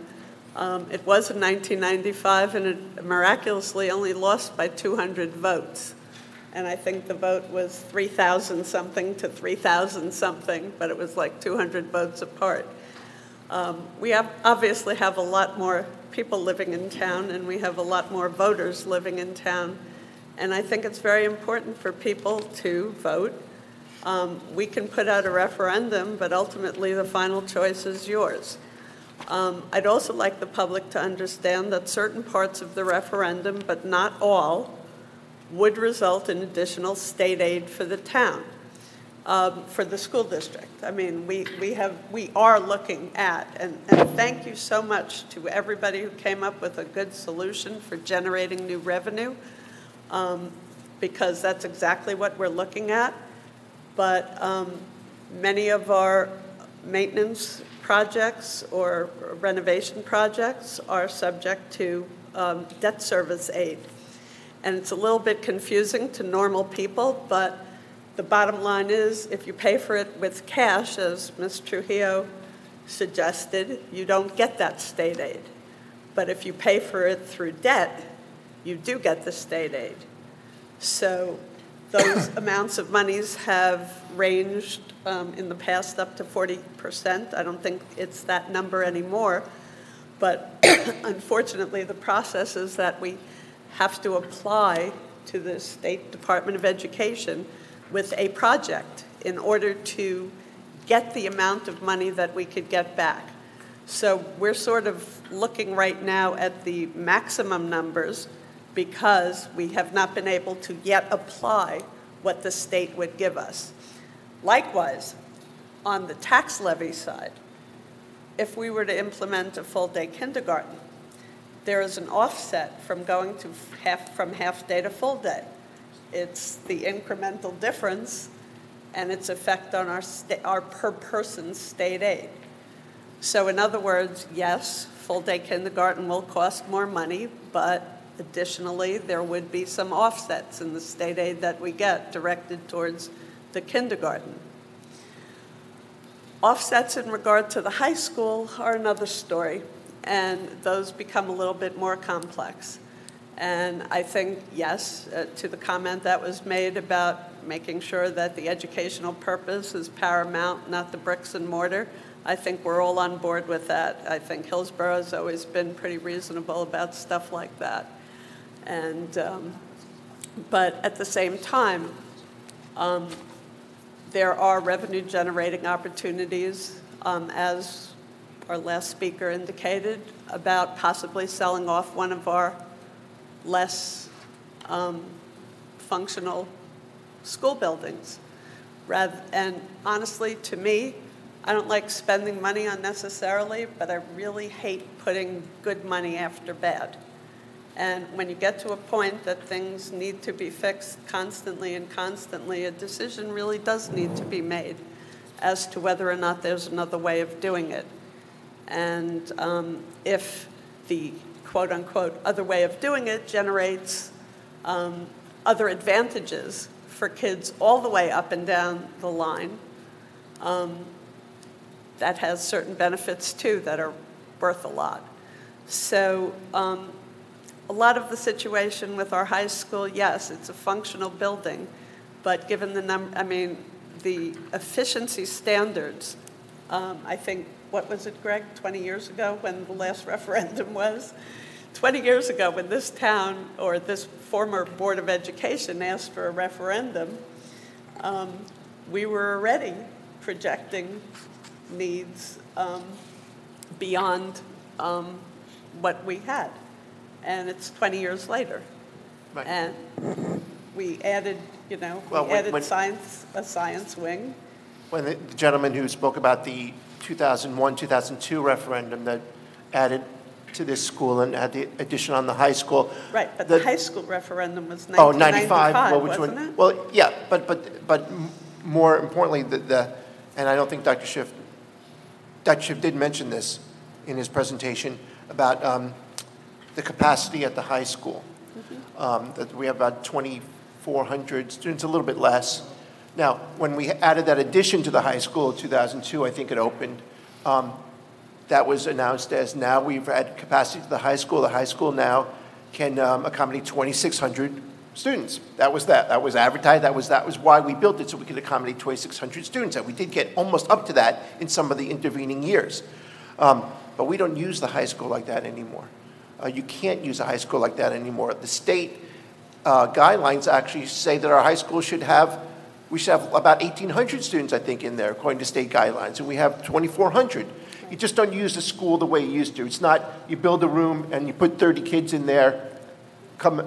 A: it was in 1995, and it miraculously only lost by 200 votes. And I think the vote was 3,000 something to 3,000 something, but it was like 200 votes apart. We obviously have a lot more people living in town, and we have a lot more voters living in town. And I think it's very important for people to vote. We can put out a referendum, but ultimately the final choice is yours. I'd also like the public to understand that certain parts of the referendum, but not all, would result in additional state aid for the town, for the school district. I mean, we are looking at, and thank you so much to everybody who came up with a good solution for generating new revenue, because that's exactly what we're looking at. But many of our maintenance projects or renovation projects are subject to debt service aid. And it's a little bit confusing to normal people, but the bottom line is if you pay for it with cash, as Ms. Trujillo suggested, you don't get that state aid. But if you pay for it through debt, you do get the state aid. So those amounts of monies have ranged in the past up to 40%. I don't think it's that number anymore. But unfortunately, the process is that we have to apply to the State Department of Education with a project in order to get the amount of money that we could get back. So we're sort of looking right now at the maximum numbers because we have not been able to yet apply what the state would give us. Likewise, on the tax levy side, if we were to implement a full-day kindergarten, there is an offset from going to half-day to full day. It's the incremental difference and its effect on our per-person state aid. So in other words, yes, full-day kindergarten will cost more money, but additionally, there would be some offsets in the state aid that we get directed towards the kindergarten. Offsets in regard to the high school are another story, and those become a little bit more complex. And I think, yes, to the comment that was made about making sure that the educational purpose is paramount, not the bricks and mortar, I think we're all on board with that. I think Hillsborough has always been pretty reasonable about stuff like that. And, but at the same time, there are revenue-generating opportunities, as our last speaker indicated, about possibly selling off one of our less functional school buildings. And honestly, to me, I don't like spending money unnecessarily, but I really hate putting good money after bad. And when you get to a point that things need to be fixed constantly and constantly, a decision really does need to be made as to whether or not there's another way of doing it. And if the quote-unquote other way of doing it generates other advantages for kids all the way up and down the line, that has certain benefits too that are worth a lot. So a lot of the situation with our high school, yes, it's a functional building, but given the efficiency standards, I think, what was it, Greg, 20 years ago when the last referendum was? 20 years ago when this town, or this former Board of Education asked for a referendum, we were already projecting needs beyond what we had. And it's 20 years later. Right. And we added, a science wing.
G: When the gentleman who spoke about the 2001, 2002 referendum that added to this school and had the addition on the high school.
A: Right, but the high school referendum was 1995,
G: well,
A: wasn't it?
G: Well, yeah, but more importantly, and I don't think Dr. Schiff did mention this in his presentation about the capacity at the high school. That we have about 2,400 students, a little bit less. Now, when we added that addition to the high school in 2002, I think it opened, that was announced as now we've had capacity to the high school. The high school now can accommodate 2,600 students. That was that. That was advertised. That was why we built it, so we could accommodate 2,600 students. And we did get almost up to that in some of the intervening years. But we don't use the high school like that anymore. You can't use a high school like that anymore. The state guidelines actually say that our high school we should have about 1,800 students, I think, in there, according to state guidelines, and we have 2,400. you just don't use the school the way you used to. It's not, you build a room and you put 30 kids in there, come,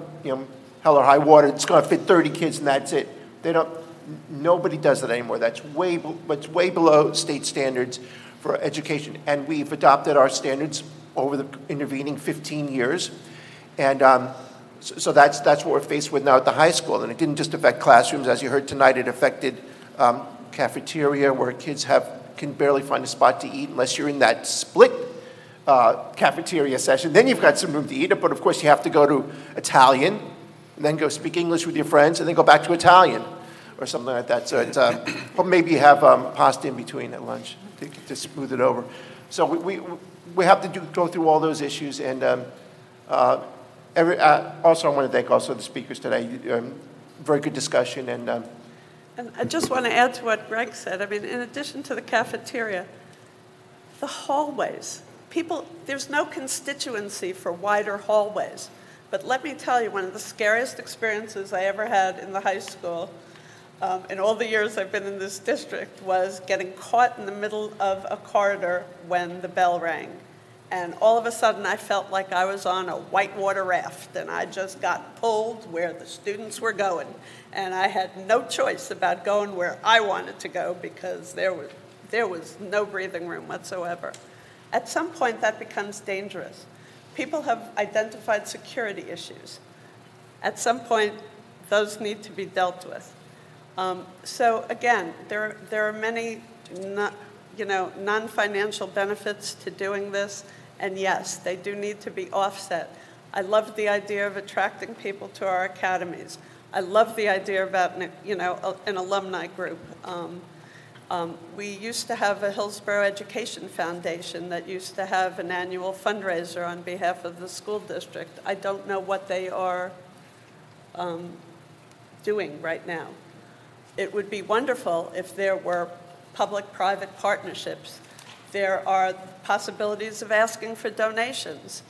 G: hell or high water, it's going to fit 30 kids and that's it. Nobody does that anymore. That's way below state standards for education. And we've adopted our standards over the intervening 15 years. And so that's what we're faced with now at the high school. And it didn't just affect classrooms. As you heard tonight, it affected cafeteria, where kids can barely find a spot to eat unless you're in that split cafeteria session. Then you've got some room to eat, but of course you have to go to Italian, and then go speak English with your friends, and then go back to Italian, or something like that. So it's, or maybe you have pasta in between at lunch to smooth it over. So we have to go through all those issues, and also I want to thank also the speakers today. Very good discussion, and
A: I just want to add to what Greg said. I mean, in addition to the cafeteria, the hallways. There's no constituency for wider hallways. But let me tell you, one of the scariest experiences I ever had in the high school, in all the years I've been in this district, was getting caught in the middle of a corridor when the bell rang. And all of a sudden, I felt like I was on a whitewater raft, and I just got pulled where the students were going. And I had no choice about going where I wanted to go, because there was no breathing room whatsoever. At some point, that becomes dangerous. People have identified security issues. At some point, those need to be dealt with. So again, there are many non-financial benefits to doing this, and yes, they do need to be offset. I love the idea of attracting people to our academies. I love the idea about an alumni group. We used to have a Hillsborough Education Foundation that used to have an annual fundraiser on behalf of the school district. I don't know what they are doing right now. It would be wonderful if there were public-private partnerships. There are possibilities of asking for donations.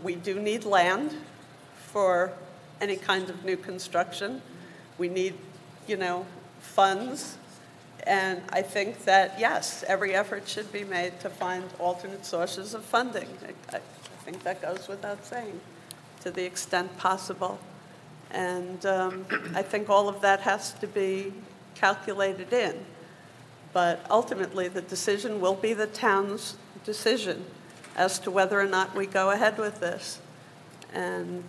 A: We do need land for any kind of new construction. We need, funds. And I think that, yes, every effort should be made to find alternate sources of funding. I think that goes without saying, to the extent possible. And I think all of that has to be calculated in. But ultimately, the decision will be the town's decision as to whether or not we go ahead with this. And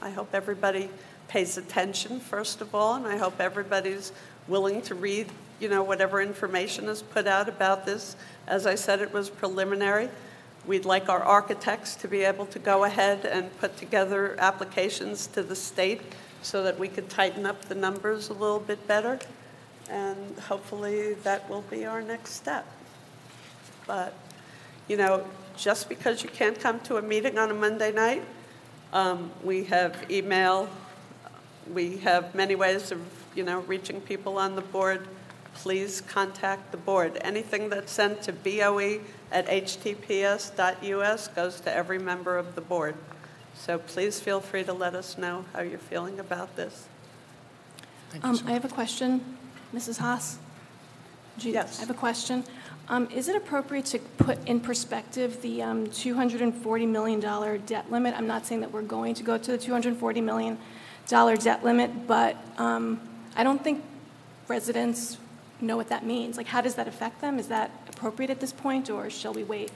A: I hope everybody pays attention, first of all, and I hope everybody's willing to read, whatever information is put out about this. As I said, it was preliminary. We'd like our architects to be able to go ahead and put together applications to the state so that we could tighten up the numbers a little bit better. And hopefully that will be our next step. But, just because you can't come to a meeting on a Monday night, we have email, we have many ways of, reaching people on the board. Please contact the board. Anything that's sent to boe@htps.us goes to every member of the board. So please feel free to let us know how you're feeling about this.
F: Thank you, I have a question, Mrs. Haas.
A: Yes.
F: I have a question. Is it appropriate to put in perspective the $240 million debt limit? I'm not saying that we're going to go to the $240 million debt limit, but I don't think residents know what that means. Like, how does that affect them? Is that appropriate at this point, or shall we wait?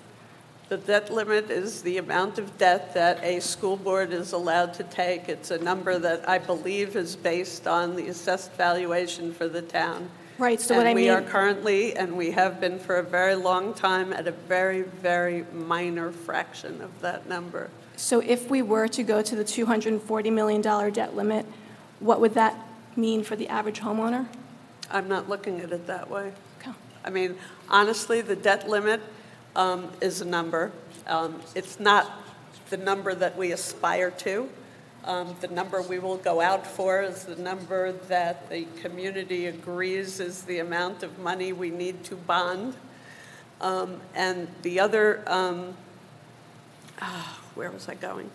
A: The debt limit is the amount of debt that a school board is allowed to take. It's a number that I believe is based on the assessed valuation for the town.
F: Right, so
A: and
F: what I mean...
A: we are currently, and we have been for a very long time, at a very, very minor fraction of that number.
F: So if we were to go to the $240 million debt limit, what would that mean for the average homeowner?
A: I'm not looking at it that way.
F: Okay.
A: I mean, honestly, the debt limit is a number. It's not the number that we aspire to. The number we will go out for is the number that the community agrees is the amount of money we need to bond. And the other, where was I going?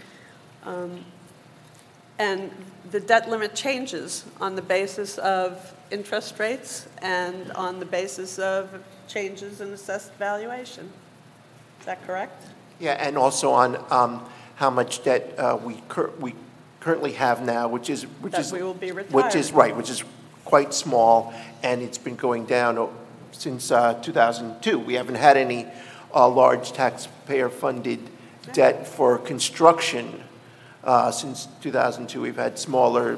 A: And the debt limit changes on the basis of interest rates and on the basis of changes in assessed valuation. Is that correct?
G: Yeah, and also on how much debt we currently have now, which is
A: we will be retired.
G: which is quite small, and it's been going down since 2002. We haven't had any large taxpayer-funded debt for construction since 2002. We've had smaller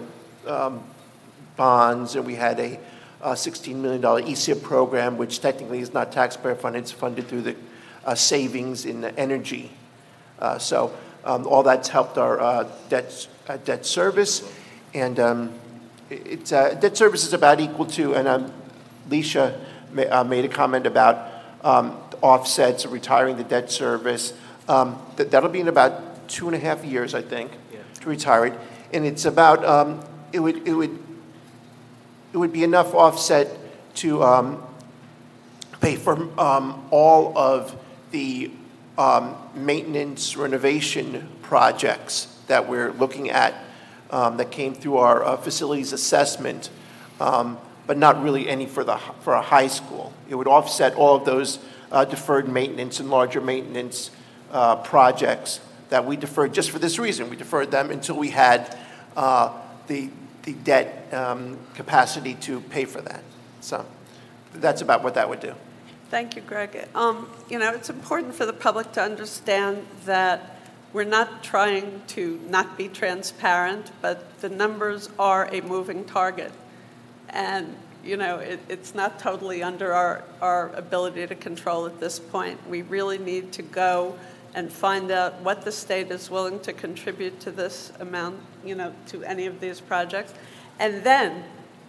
G: bonds, and we had a $16 million ESIP program, which technically is not taxpayer-funded. It's funded through the savings in the energy. So all that's helped our debt service, and debt service is about equal to, and Leisha made a comment about offsets, retiring the debt service. That'll be in about 2.5 years, I think, to retire it, and it's about it would be enough offset to pay for all of the maintenance renovation projects that we're looking at that came through our facilities assessment, but not really any for a high school. It would offset all of those deferred maintenance and larger maintenance projects that we deferred just for this reason. We deferred them until we had the debt capacity to pay for that. So that's about what that would do.
A: Thank you, Greg. You know, it's important for the public to understand that we're not trying to not be transparent, but the numbers are a moving target. And, you know, it's not totally under our ability to control at this point. We really need to go and find out what the state is willing to contribute to this amount, you know, to any of these projects. And then,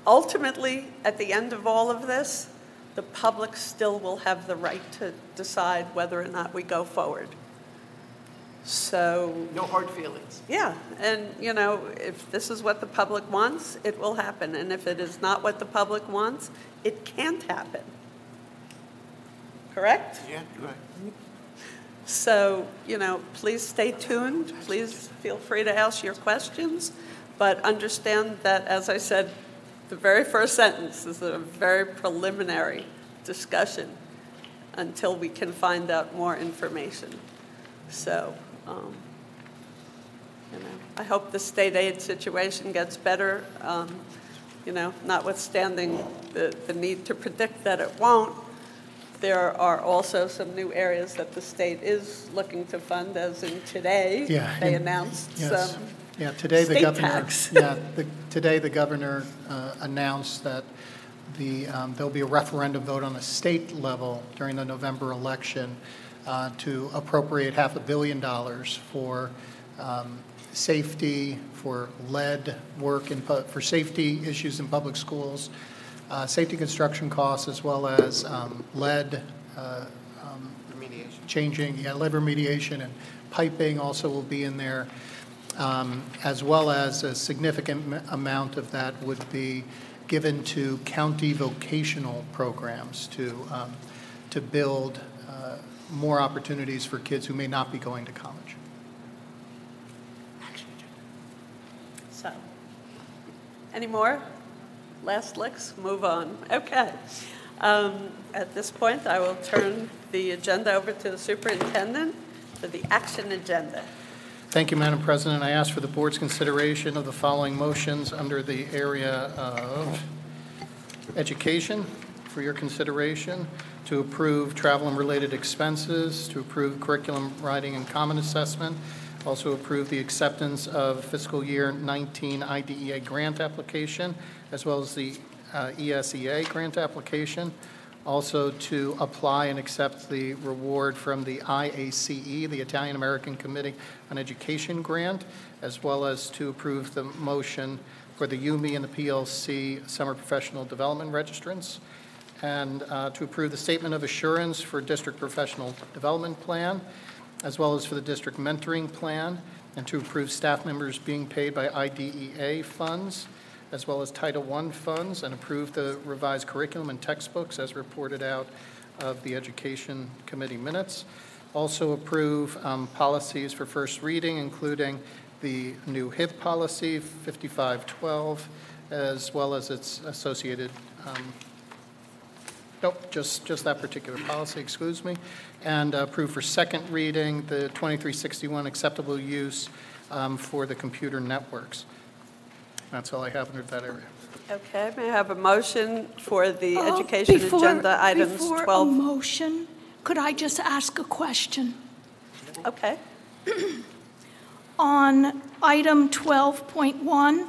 A: ultimately, at the end of all of this, the public still will have the right to decide whether or not we go forward. So...
G: no hard feelings.
A: Yeah, and, you know, if this is what the public wants, it will happen. And if it is not what the public wants, it can't happen. Correct?
G: Yeah, right.
A: So, you know, please stay tuned. Please feel free to ask your questions. But understand that, as I said, the very first sentence is a very preliminary discussion until we can find out more information. So, you know, I hope the state aid situation gets better, you know, notwithstanding the need to predict that it won't. There are also some new areas that the state is looking to fund, as in today, they announced some
D: today
A: state
D: the governor,
A: tax.
D: Today the governor announced that there'll be a referendum vote on the state level during the November election to appropriate $500 million for safety, for lead work, for safety issues in public schools, safety construction costs, as well as lead
G: remediation.
D: Lead remediation and piping also will be in there, as well as a significant amount of that would be given to county vocational programs to build more opportunities for kids who may not be going to college.
A: So, any more? Last licks? Move on. Okay. At this point, I will turn the agenda over to the superintendent for the action agenda.
D: Thank you, Madam President. I ask for the board's consideration of the following motions under the area of education for your consideration: to approve travel and related expenses, to approve curriculum writing and common assessment, also approve the acceptance of fiscal year 19 IDEA grant application, as well as the ESEA grant application. Also to apply and accept the reward from the IACE, the Italian American Committee on Education grant, as well as to approve the motion for the UME and the PLC Summer Professional Development Registrants, and to approve the Statement of Assurance for District Professional Development Plan, as well as for the District Mentoring Plan, and to approve staff members being paid by IDEA funds, as well as Title I funds, and approve the revised curriculum and textbooks as reported out of the Education Committee minutes. Also approve policies for first reading, including the new HIP policy, 5512, as well as its associated Nope, just that particular policy, excuse me. And approve for second reading the 2361 acceptable use for the computer networks. That's all I have under that area.
A: Okay, may I have a motion for the education agenda items
R: Before
A: 12?
R: a motion, could I just ask a question?
A: Okay.
R: On item 12.1,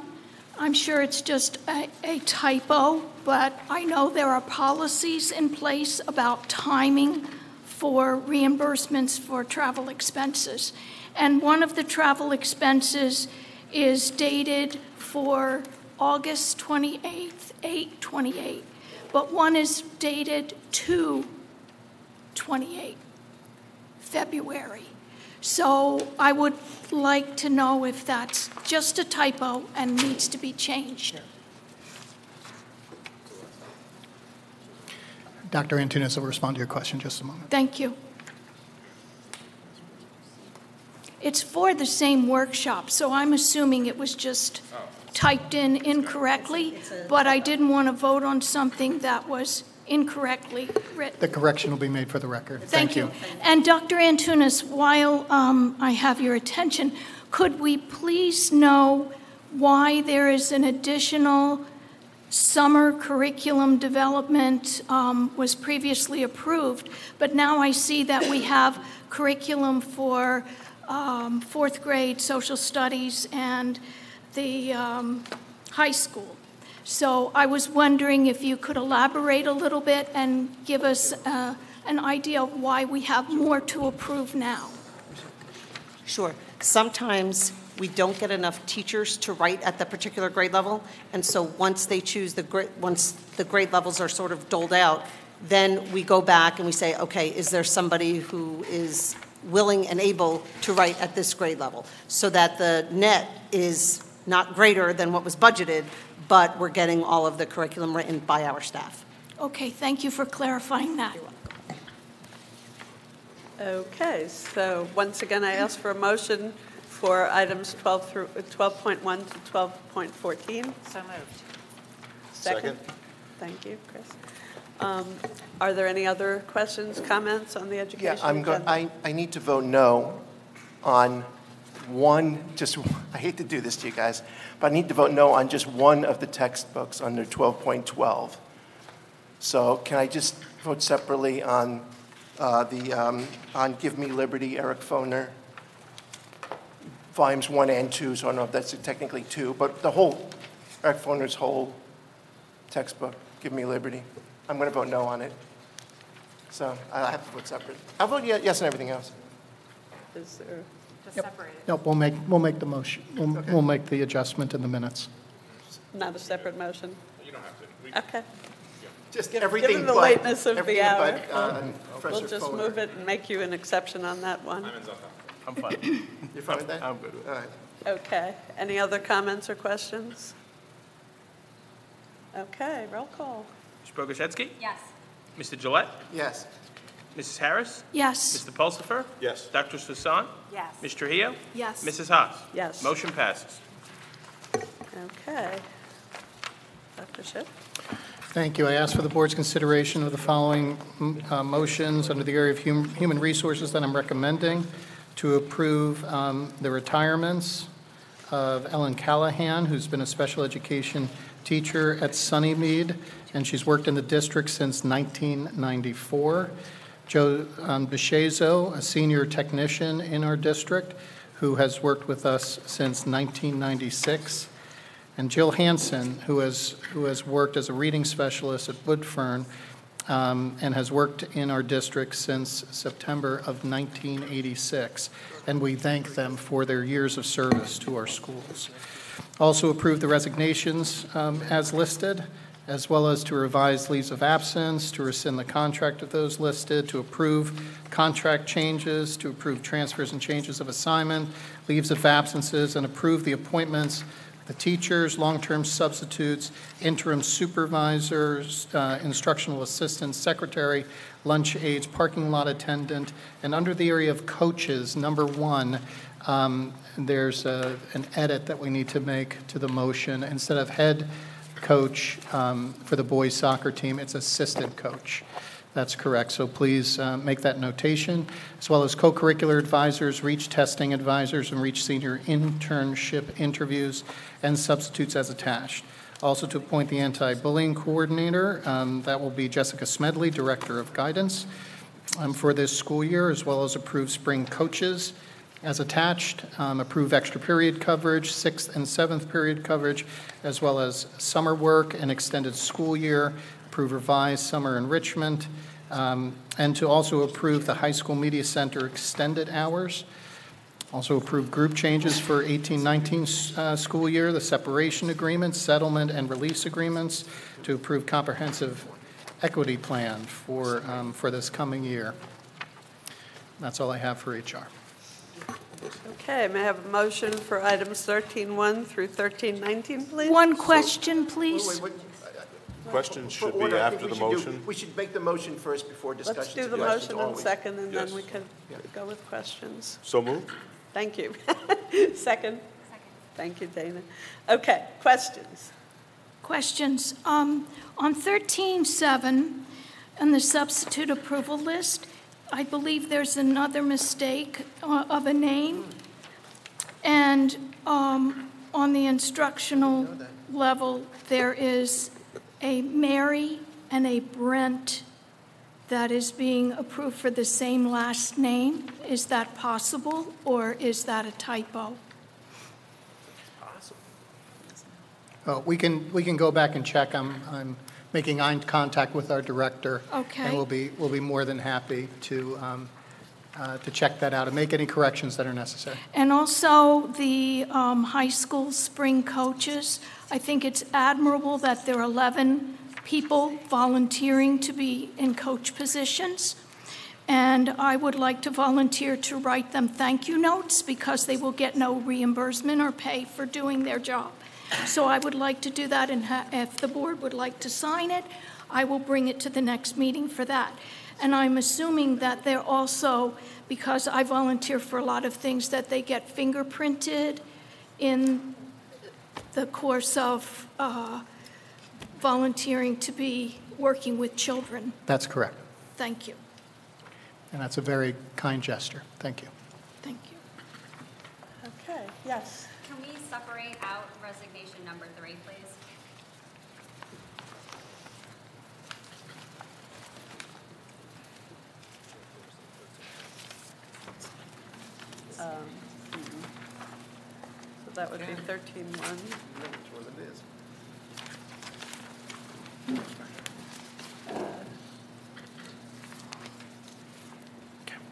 R: I'm sure it's just a typo, but I know there are policies in place about timing for reimbursements for travel expenses. And one of the travel expenses is dated for August 28th, 8/28, but one is dated 2/28, February. So I would like to know if that's just a typo and needs to be changed.
D: Dr. Antunes will respond to your question in just a moment.
R: Thank you. It's for the same workshop, so I'm assuming it was just typed in incorrectly, but I didn't want to vote on something that was incorrectly written.
D: The correction will be made for the record.
R: Thank you. And Dr. Antunes, while I have your attention, could we please know why there is an additional summer curriculum development was previously approved, but now I see that we have curriculum for fourth grade social studies and the high school. So I was wondering if you could elaborate a little bit and give us an idea of why we have more to approve now.
S: Sure. Sometimes we don't get enough teachers to write at the particular grade level, and so once they choose once the grade levels are sort of doled out, then we go back and we say, okay, is there somebody who is willing and able to write at this grade level, so that the net is not greater than what was budgeted, but we're getting all of the curriculum written by our staff.
R: Okay, thank you for clarifying that.
A: Okay, so once again, I ask for a motion for items 12.1 to 12.14.
C: So moved.
A: Second. Thank you, Chris. Are there any other questions, comments on the education agenda?
G: I need to vote no on one, I hate to do this to you guys, but I need to vote no on just one of the textbooks under 12.12. So can I just vote separately on on Give Me Liberty, Eric Foner, volumes 1 and 2, so I don't know if that's technically 2, but the whole, Eric Foner's whole textbook, Give Me Liberty. I'm going to vote no on it. So I have to vote separate. I'll vote yes on everything else.
A: Is there...
D: Nope, we'll make the motion. We'll make the adjustment in the minutes.
A: Not a separate motion?
J: You don't have to.
A: Okay.
G: Just everything
A: Given the
G: but,
A: lateness of the hour, we'll just
G: Foner.
A: move it and make you an exception on that one.
J: I'm fine.
G: You're fine with that?
J: I'm good with it.
G: All right.
A: Okay. Any other comments or questions? Okay, roll call.
T: Ms. Bogoshevsky?
K: Yes.
T: Mr. Gillette?
G: Yes.
T: Mrs. Harris?
R: Yes.
T: Mr. Pulsifer?
E: Yes.
T: Dr. Swasan?
C: Yes.
T: Ms. Trujillo?
R: Yes.
T: Mrs. Haas?
A: Yes.
T: Motion passes.
A: Okay. Dr. Schiff?
D: Thank you. I ask for the board's consideration of the following motions under the area of human resources that I'm recommending: to approve the retirements of Ellen Callahan, who's been a special education teacher at Sunnymead, and she's worked in the district since 1994. Joe Bishezo, a senior technician in our district, who has worked with us since 1996. And Jill Hansen, who has worked as a reading specialist at Woodfern and has worked in our district since September of 1986. And we thank them for their years of service to our schools. Also approve the resignations as listed, as well as to revise leaves of absence, to rescind the contract of those listed, to approve contract changes, to approve transfers and changes of assignment, leaves of absences, and approve the appointments the teachers, long-term substitutes, interim supervisors, instructional assistants, secretary, lunch aides, parking lot attendant, and under the area of coaches, number 1, there's an edit that we need to make to the motion. Instead of head coach for the boys soccer team. It's assistant coach. That's correct. So please make that notation, as well as co-curricular advisors, reach testing advisors, and reach senior internship interviews and substitutes as attached. Also to appoint the anti-bullying coordinator, that will be Jessica Smedley, Director of Guidance for this school year, as well as approve spring coaches as attached, approve extra period coverage, 6th and 7th period coverage, as well as summer work and extended school year, approve revised summer enrichment, and to also approve the High School Media Center extended hours. Also approve group changes for 18-19 school year, the separation agreements, settlement and release agreements, to approve comprehensive equity plan for this coming year. That's all I have for HR.
A: Okay, may I have a motion for items 13.1 through 13.19, please?
R: One question, please.
E: Questions should be
G: order, I think
E: after the
G: we should
E: motion.
G: We should make the motion first before discussion.
A: Let's do the motion in second, and then we can go with questions.
E: So moved.
A: Thank you. Second? Thank you, Dana. Okay, questions?
R: Questions. On 13.7, on the substitute approval list, I believe there's another mistake of a name. And on the instructional level, there is a Mary and a Brent that is being approved for the same last name. Is that possible, or is that a typo?
D: We can go back and check. I'm making eye contact with our director.
R: Okay.
D: And we'll be more than happy to check that out and make any corrections that are necessary.
R: And also the high school spring coaches. I think it's admirable that there are 11 people volunteering to be in coach positions. And I would like to volunteer to write them thank you notes, because they will get no reimbursement or pay for doing their job. So I would like to do that, and if the board would like to sign it, I will bring it to the next meeting for that. And I'm assuming that they're also, because I volunteer for a lot of things, that they get fingerprinted in the course of volunteering to be working with children.
D: That's correct.
R: Thank you.
D: And that's a very kind gesture. Thank you.
R: Thank you.
A: Okay, yes.
U: Can we separate out resignation number 3, please?
A: So that would be 13.1.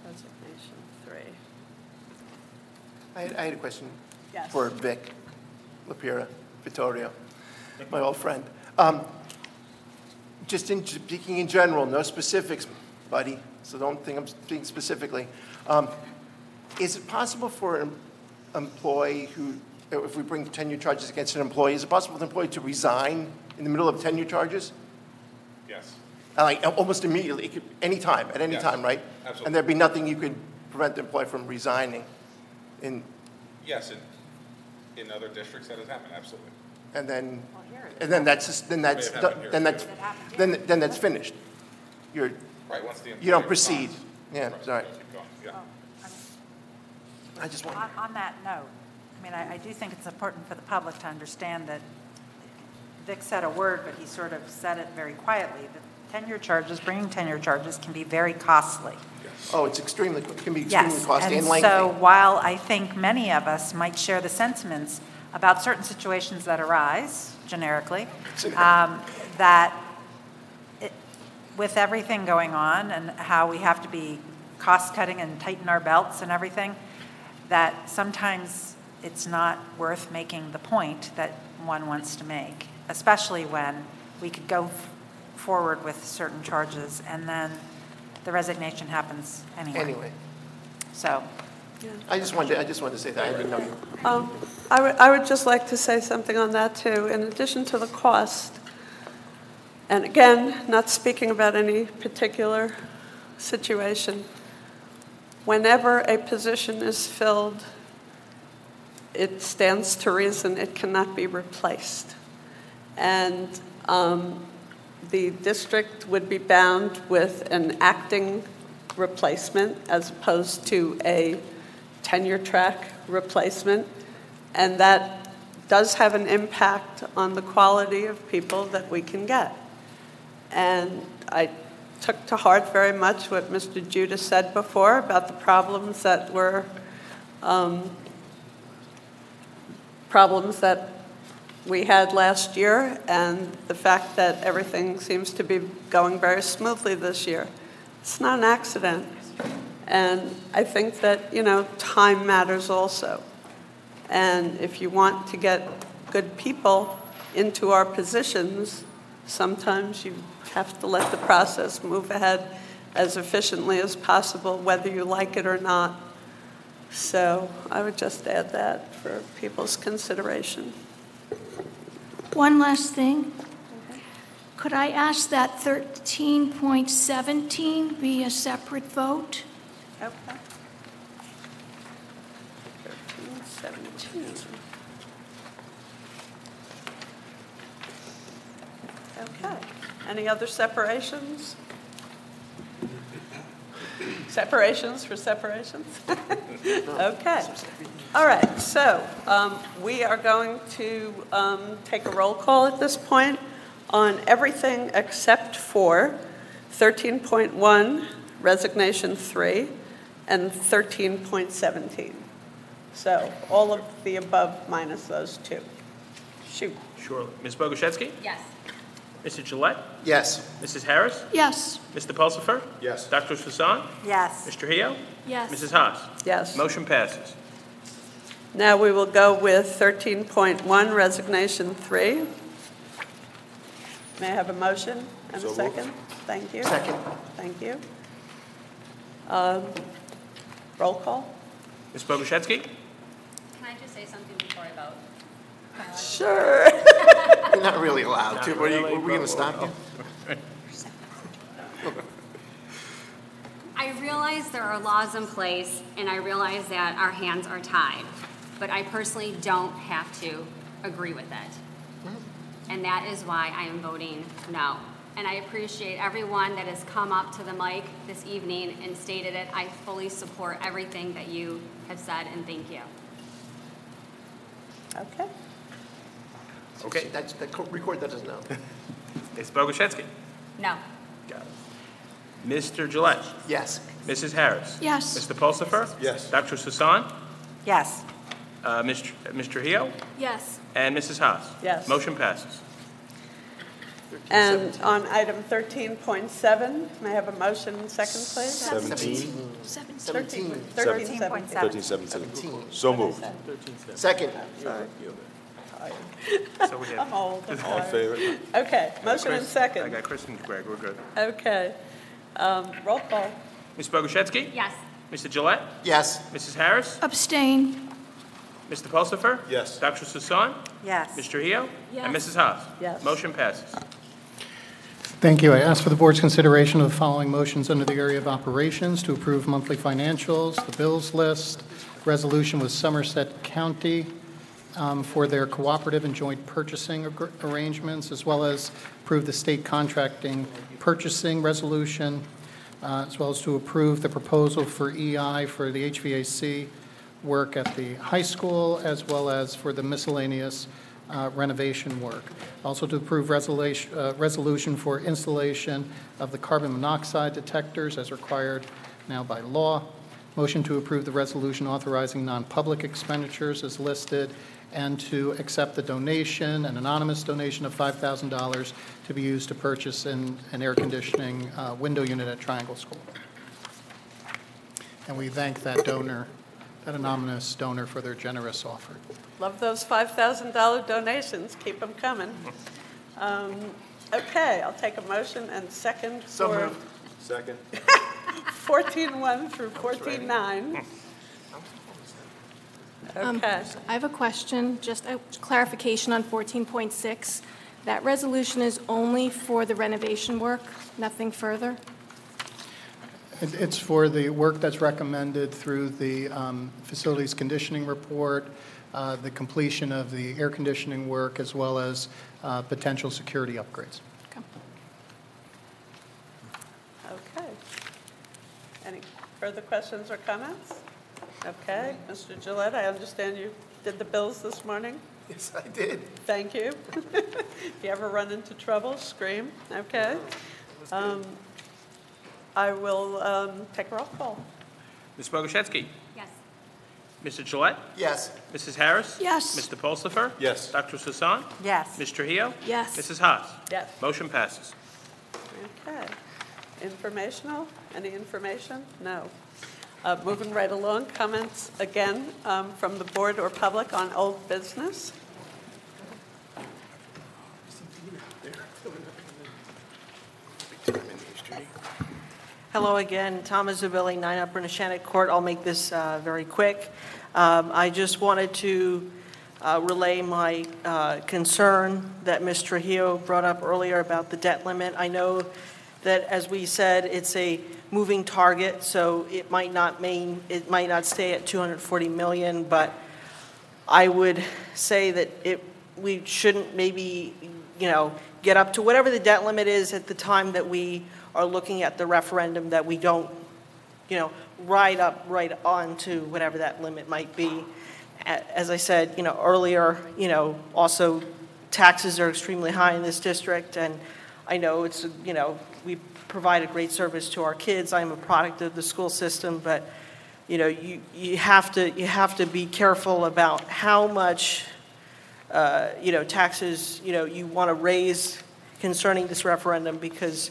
A: Resignation 3.
G: I had a question
A: Yes.
G: for Vic Lapira Vittorio, my old friend. Just speaking in general, no specifics, buddy, so don't think I'm speaking specifically. Is it possible for an employee who, if we bring tenure charges against an employee, is it possible for the employee to resign in the middle of tenure charges?
J: Yes.
G: Like almost immediately, it could, any time, at any
J: Yes.
G: time, right?
J: Absolutely.
G: And there'd be nothing you could prevent the employee from resigning
J: Yes, in other districts that has happened, absolutely.
G: and then that's just, then that's
J: May have happened here,
G: then that's
J: too.
G: then that's finished. You're
J: Right, once the
G: you don't
J: employee
G: proceed.
J: resigns.
G: Yeah,
J: Right,
G: sorry.
J: keep going, yeah.
G: I just want.
C: On that note, I mean, I do think it's important for the public to understand that Vic said a word, but he sort of said it very quietly, that tenure charges, bringing tenure charges can be very costly.
G: Oh, it can be extremely costly and
C: and
G: lengthy.
C: so while I think many of us might share the sentiments about certain situations that arise, generically, that with everything going on and how we have to be cost-cutting and tighten our belts and everything, that sometimes it's not worth making the point that one wants to make, especially when we could go forward with certain charges and then the resignation happens anyway. So.
G: I just wanted to say that. I didn't know you.
A: I would just like to say something on that too. In addition to the cost, and again, not speaking about any particular situation, whenever a position is filled, it stands to reason it cannot be replaced. And the district would be bound with an acting replacement as opposed to a tenure track replacement. And that does have an impact on the quality of people that we can get. And I took to heart very much what Mr. Judas said before about the problems that were problems that we had last year, and the fact that everything seems to be going very smoothly this year. It's not an accident. And I think that, you know, time matters also. And if you want to get good people into our positions, sometimes you have to let the process move ahead as efficiently as possible, whether you like it or not. So I would just add that for people's consideration.
R: One last thing. Could I ask that 13.17 be a separate vote?
A: Okay. 13.17. Okay. Any other separations? Separations for separations? Okay. All right, so we are going to take a roll call at this point on everything except for 13.1, resignation 3, and 13.17. So all of the above minus those two. Shoot.
T: Sure. Ms. Bogoshevsky?
U: Yes.
T: Mr. Gillette?
G: Yes.
T: Mrs. Harris?
R: Yes.
T: Mr. Pulsifer?
E: Yes.
T: Dr. Sasan?
C: Yes.
T: Mr. Hio?
R: Yes.
T: Mrs. Haas?
A: Yes.
T: Motion passes.
A: Now we will go with 13.1, resignation 3. May I have a motion and
E: So
A: a
E: moved.
A: second? Thank you.
G: Second.
A: Thank you. Roll call?
T: Ms. Bogoshevsky?
U: Can I just say something before I vote?
A: Sure.
G: You're not really allowed to, but are we going to stop you?
U: I realize there are laws in place, and I realize that our hands are tied, but I personally don't have to agree with it. And that is why I am voting no. And I appreciate everyone that has come up to the mic this evening and stated it. I fully support everything that you have said, and thank you.
A: Okay.
T: Okay.
G: Record that as no.
T: Ms. Bogoshevsky?
U: No.
T: Got it. Mr. Gillette?
G: Yes.
T: Mrs. Harris?
R: Yes.
T: Mr. Pulsifer?
E: Yes.
T: Dr. Sasan?
C: Yes.
T: Mr. Hio?
R: Yes.
T: And Mrs. Haas?
A: Yes.
T: Motion passes.
A: And on item 13.7, may I have a motion and second, please?
E: 17.
A: 13.17.
E: So moved.
G: Second.
A: Sorry.
T: So we have
A: I'm old. I'm
E: All in
A: tired.
E: favor?
A: Okay, motion and
T: I
A: second.
T: got Chris and Greg. We're good.
A: Okay. Roll call.
T: Ms. Bogoshevsky?
U: Yes.
T: Mr. Gillette?
G: Yes.
T: Mrs. Harris?
R: Abstain.
T: Mr. Pulsifer?
E: Yes.
T: Dr. Sasan?
C: Yes.
T: Mr. Hio?
R: Yes.
T: And Mrs. Haas?
A: Yes.
T: Motion passes.
D: Thank you. I ask for the board's consideration of the following motions under the area of operations: to approve monthly financials, the bills list, resolution with Somerset County for their cooperative and joint purchasing arrangements, as well as approve the state contracting purchasing resolution, as well as to approve the proposal for EI for the HVAC work at the high school, as well as for the miscellaneous renovation work. Also to approve resolution for installation of the carbon monoxide detectors as required now by law. Motion to approve the resolution authorizing non-public expenditures as listed, and to accept the donation, an anonymous donation of $5,000 to be used to purchase an air conditioning window unit at Triangle School. And we thank that donor, that anonymous donor, for their generous offer.
A: Love those $5,000 donations. Keep them coming. Okay, I'll take a motion and second
G: So
A: for
G: moved.
E: Second.
A: 14.1 through 14.9. Okay.
F: I have a question, just a clarification on 14.6. That resolution is only for the renovation work, nothing further?
D: It's for the work that's recommended through the facilities conditioning report, the completion of the air conditioning work as well as potential security upgrades.
A: Okay. Any further questions or comments? Okay. Mr. Gillette, I understand you did the bills this morning?
G: Yes, I did.
A: Thank you. If you ever run into trouble, scream. Okay. I will take a roll call.
T: Ms. Bogoshevsky?
U: Yes.
T: Mr. Gillette?
G: Yes.
T: Mrs. Harris?
R: Yes.
T: Mr. Pulsifer?
E: Yes.
T: Dr. Sasan?
C: Yes.
T: Ms. Trujillo?
R: Yes.
T: Mrs. Haas?
A: Yes.
T: Motion passes.
A: Okay. Informational? Any information? No. Moving right along, comments again from the board or public on old business?
H: Hello again, Thomas Zabili, 9 Upper Neshannock Court. I'll make this very quick. I just wanted to relay my concern that Ms. Trujillo brought up earlier about the debt limit. I know that, as we said, it's a moving target, so it might not stay at 240 million, but I would say that we shouldn't maybe, get up to whatever the debt limit is at the time that we are looking at the referendum, that we don't, right on to whatever that limit might be. As I said, earlier, also taxes are extremely high in this district, and I know it's, we provide a great service to our kids. I'm a product of the school system, but you have to be careful about how much taxes you want to raise concerning this referendum, because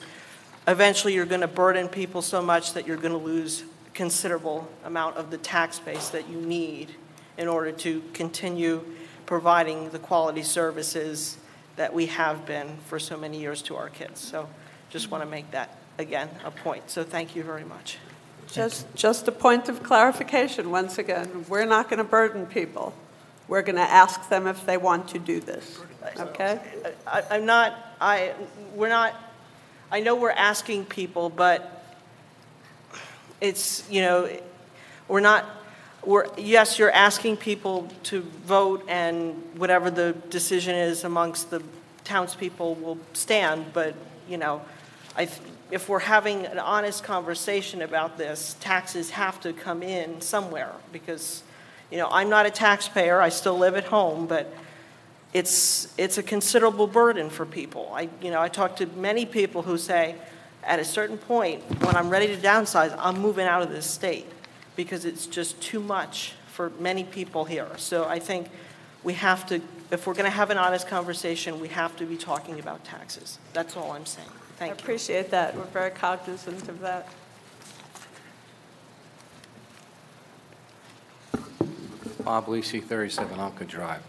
H: eventually you're going to burden people so much that you're going to lose a considerable amount of the tax base that you need in order to continue providing the quality services that we have been for so many years to our kids. So just want to make that, again, a point. So thank you very much.
A: Just a point of clarification, once again, we're not going to burden people. We're going to ask them if they want to do this, okay?
H: I know we're asking people, but it's, yes, you're asking people to vote, and whatever the decision is amongst the townspeople will stand, but, if we're having an honest conversation about this, taxes have to come in somewhere, because, I'm not a taxpayer, I still live at home, but it's a considerable burden for people. I talk to many people who say, at a certain point, when I'm ready to downsize, I'm moving out of this state, because it's just too much for many people here. So I think we have to, if we're going to have an honest conversation, we have to be talking about taxes. That's all I'm saying. Thank you.
A: I appreciate that. We're very cognizant of that.
I: Bob Lisi, 37 Unca Drive.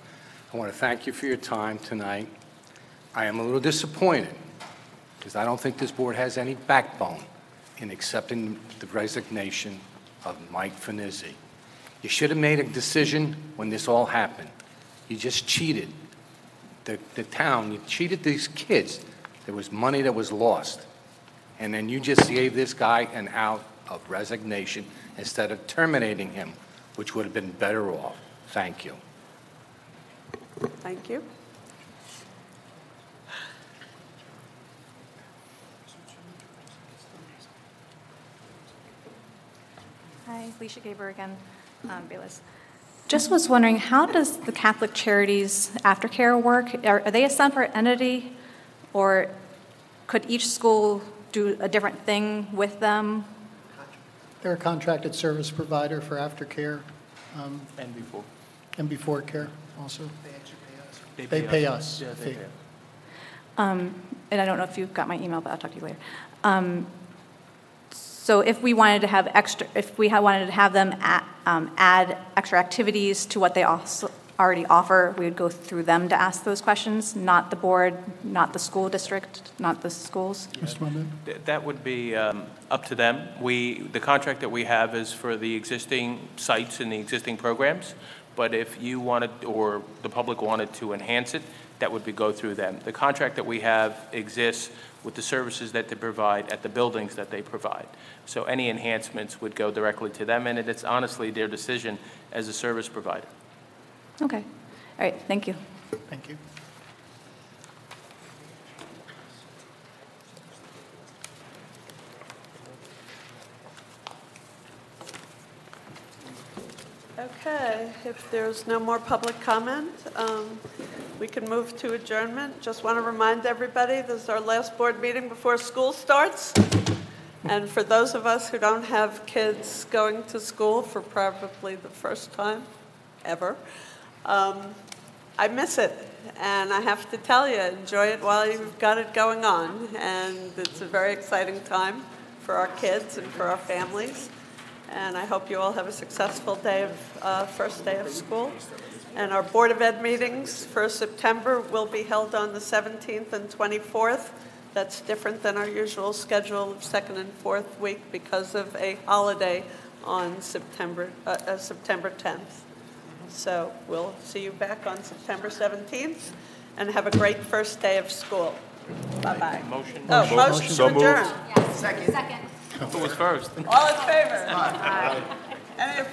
I: I want to thank you for your time tonight. I am a little disappointed because I don't think this board has any backbone in accepting the resignation of Mike Finizzi. You should have made a decision when this all happened. You just cheated the town. You cheated these kids. There was money that was lost. And then you just gave this guy an out of resignation instead of terminating him, which would have been better off. Thank you.
A: Thank you.
Q: Hi, Alicia Gaber again, Bayless. Just was wondering, how does the Catholic Charities aftercare work? Are they a separate entity, or could each school do a different thing with them?
D: They're a contracted service provider for aftercare. And before care also. They actually pay us. They pay us.
T: Yeah, they pay us.
Q: And I don't know if you got my email, but I'll talk to you later. So if we wanted to have wanted to have them add extra activities to what they also already offer, we would go through them to ask those questions, not the board, not the school district, not the schools.
T: That would be up to them. The contract that we have is for the existing sites and the existing programs, but if you wanted, or the public wanted to enhance it, that would go through them. The contract that we have exists with the services that they provide at the buildings that they provide. So any enhancements would go directly to them, and it's honestly their decision as a service provider.
Q: Okay. All right, thank you.
D: Thank you.
A: Okay, if there's no more public comment, we can move to adjournment. Just want to remind everybody, this is our last board meeting before school starts. And for those of us who don't have kids going to school for probably the first time ever, I miss it. And I have to tell you, enjoy it while you've got it going on. And it's a very exciting time for our kids and for our families. And I hope you all have a successful day of first day of school. And our Board of Ed meetings for September will be held on the 17th and 24th. That's different than our usual schedule of second and fourth week because of a holiday on September 10th. So we'll see you back on September 17th and have a great first day of school. Bye-bye.
T: Motion.
A: Oh, motion to adjourn.
U: Yes. Second.
T: Who was first?
A: All in favor? Aye. Any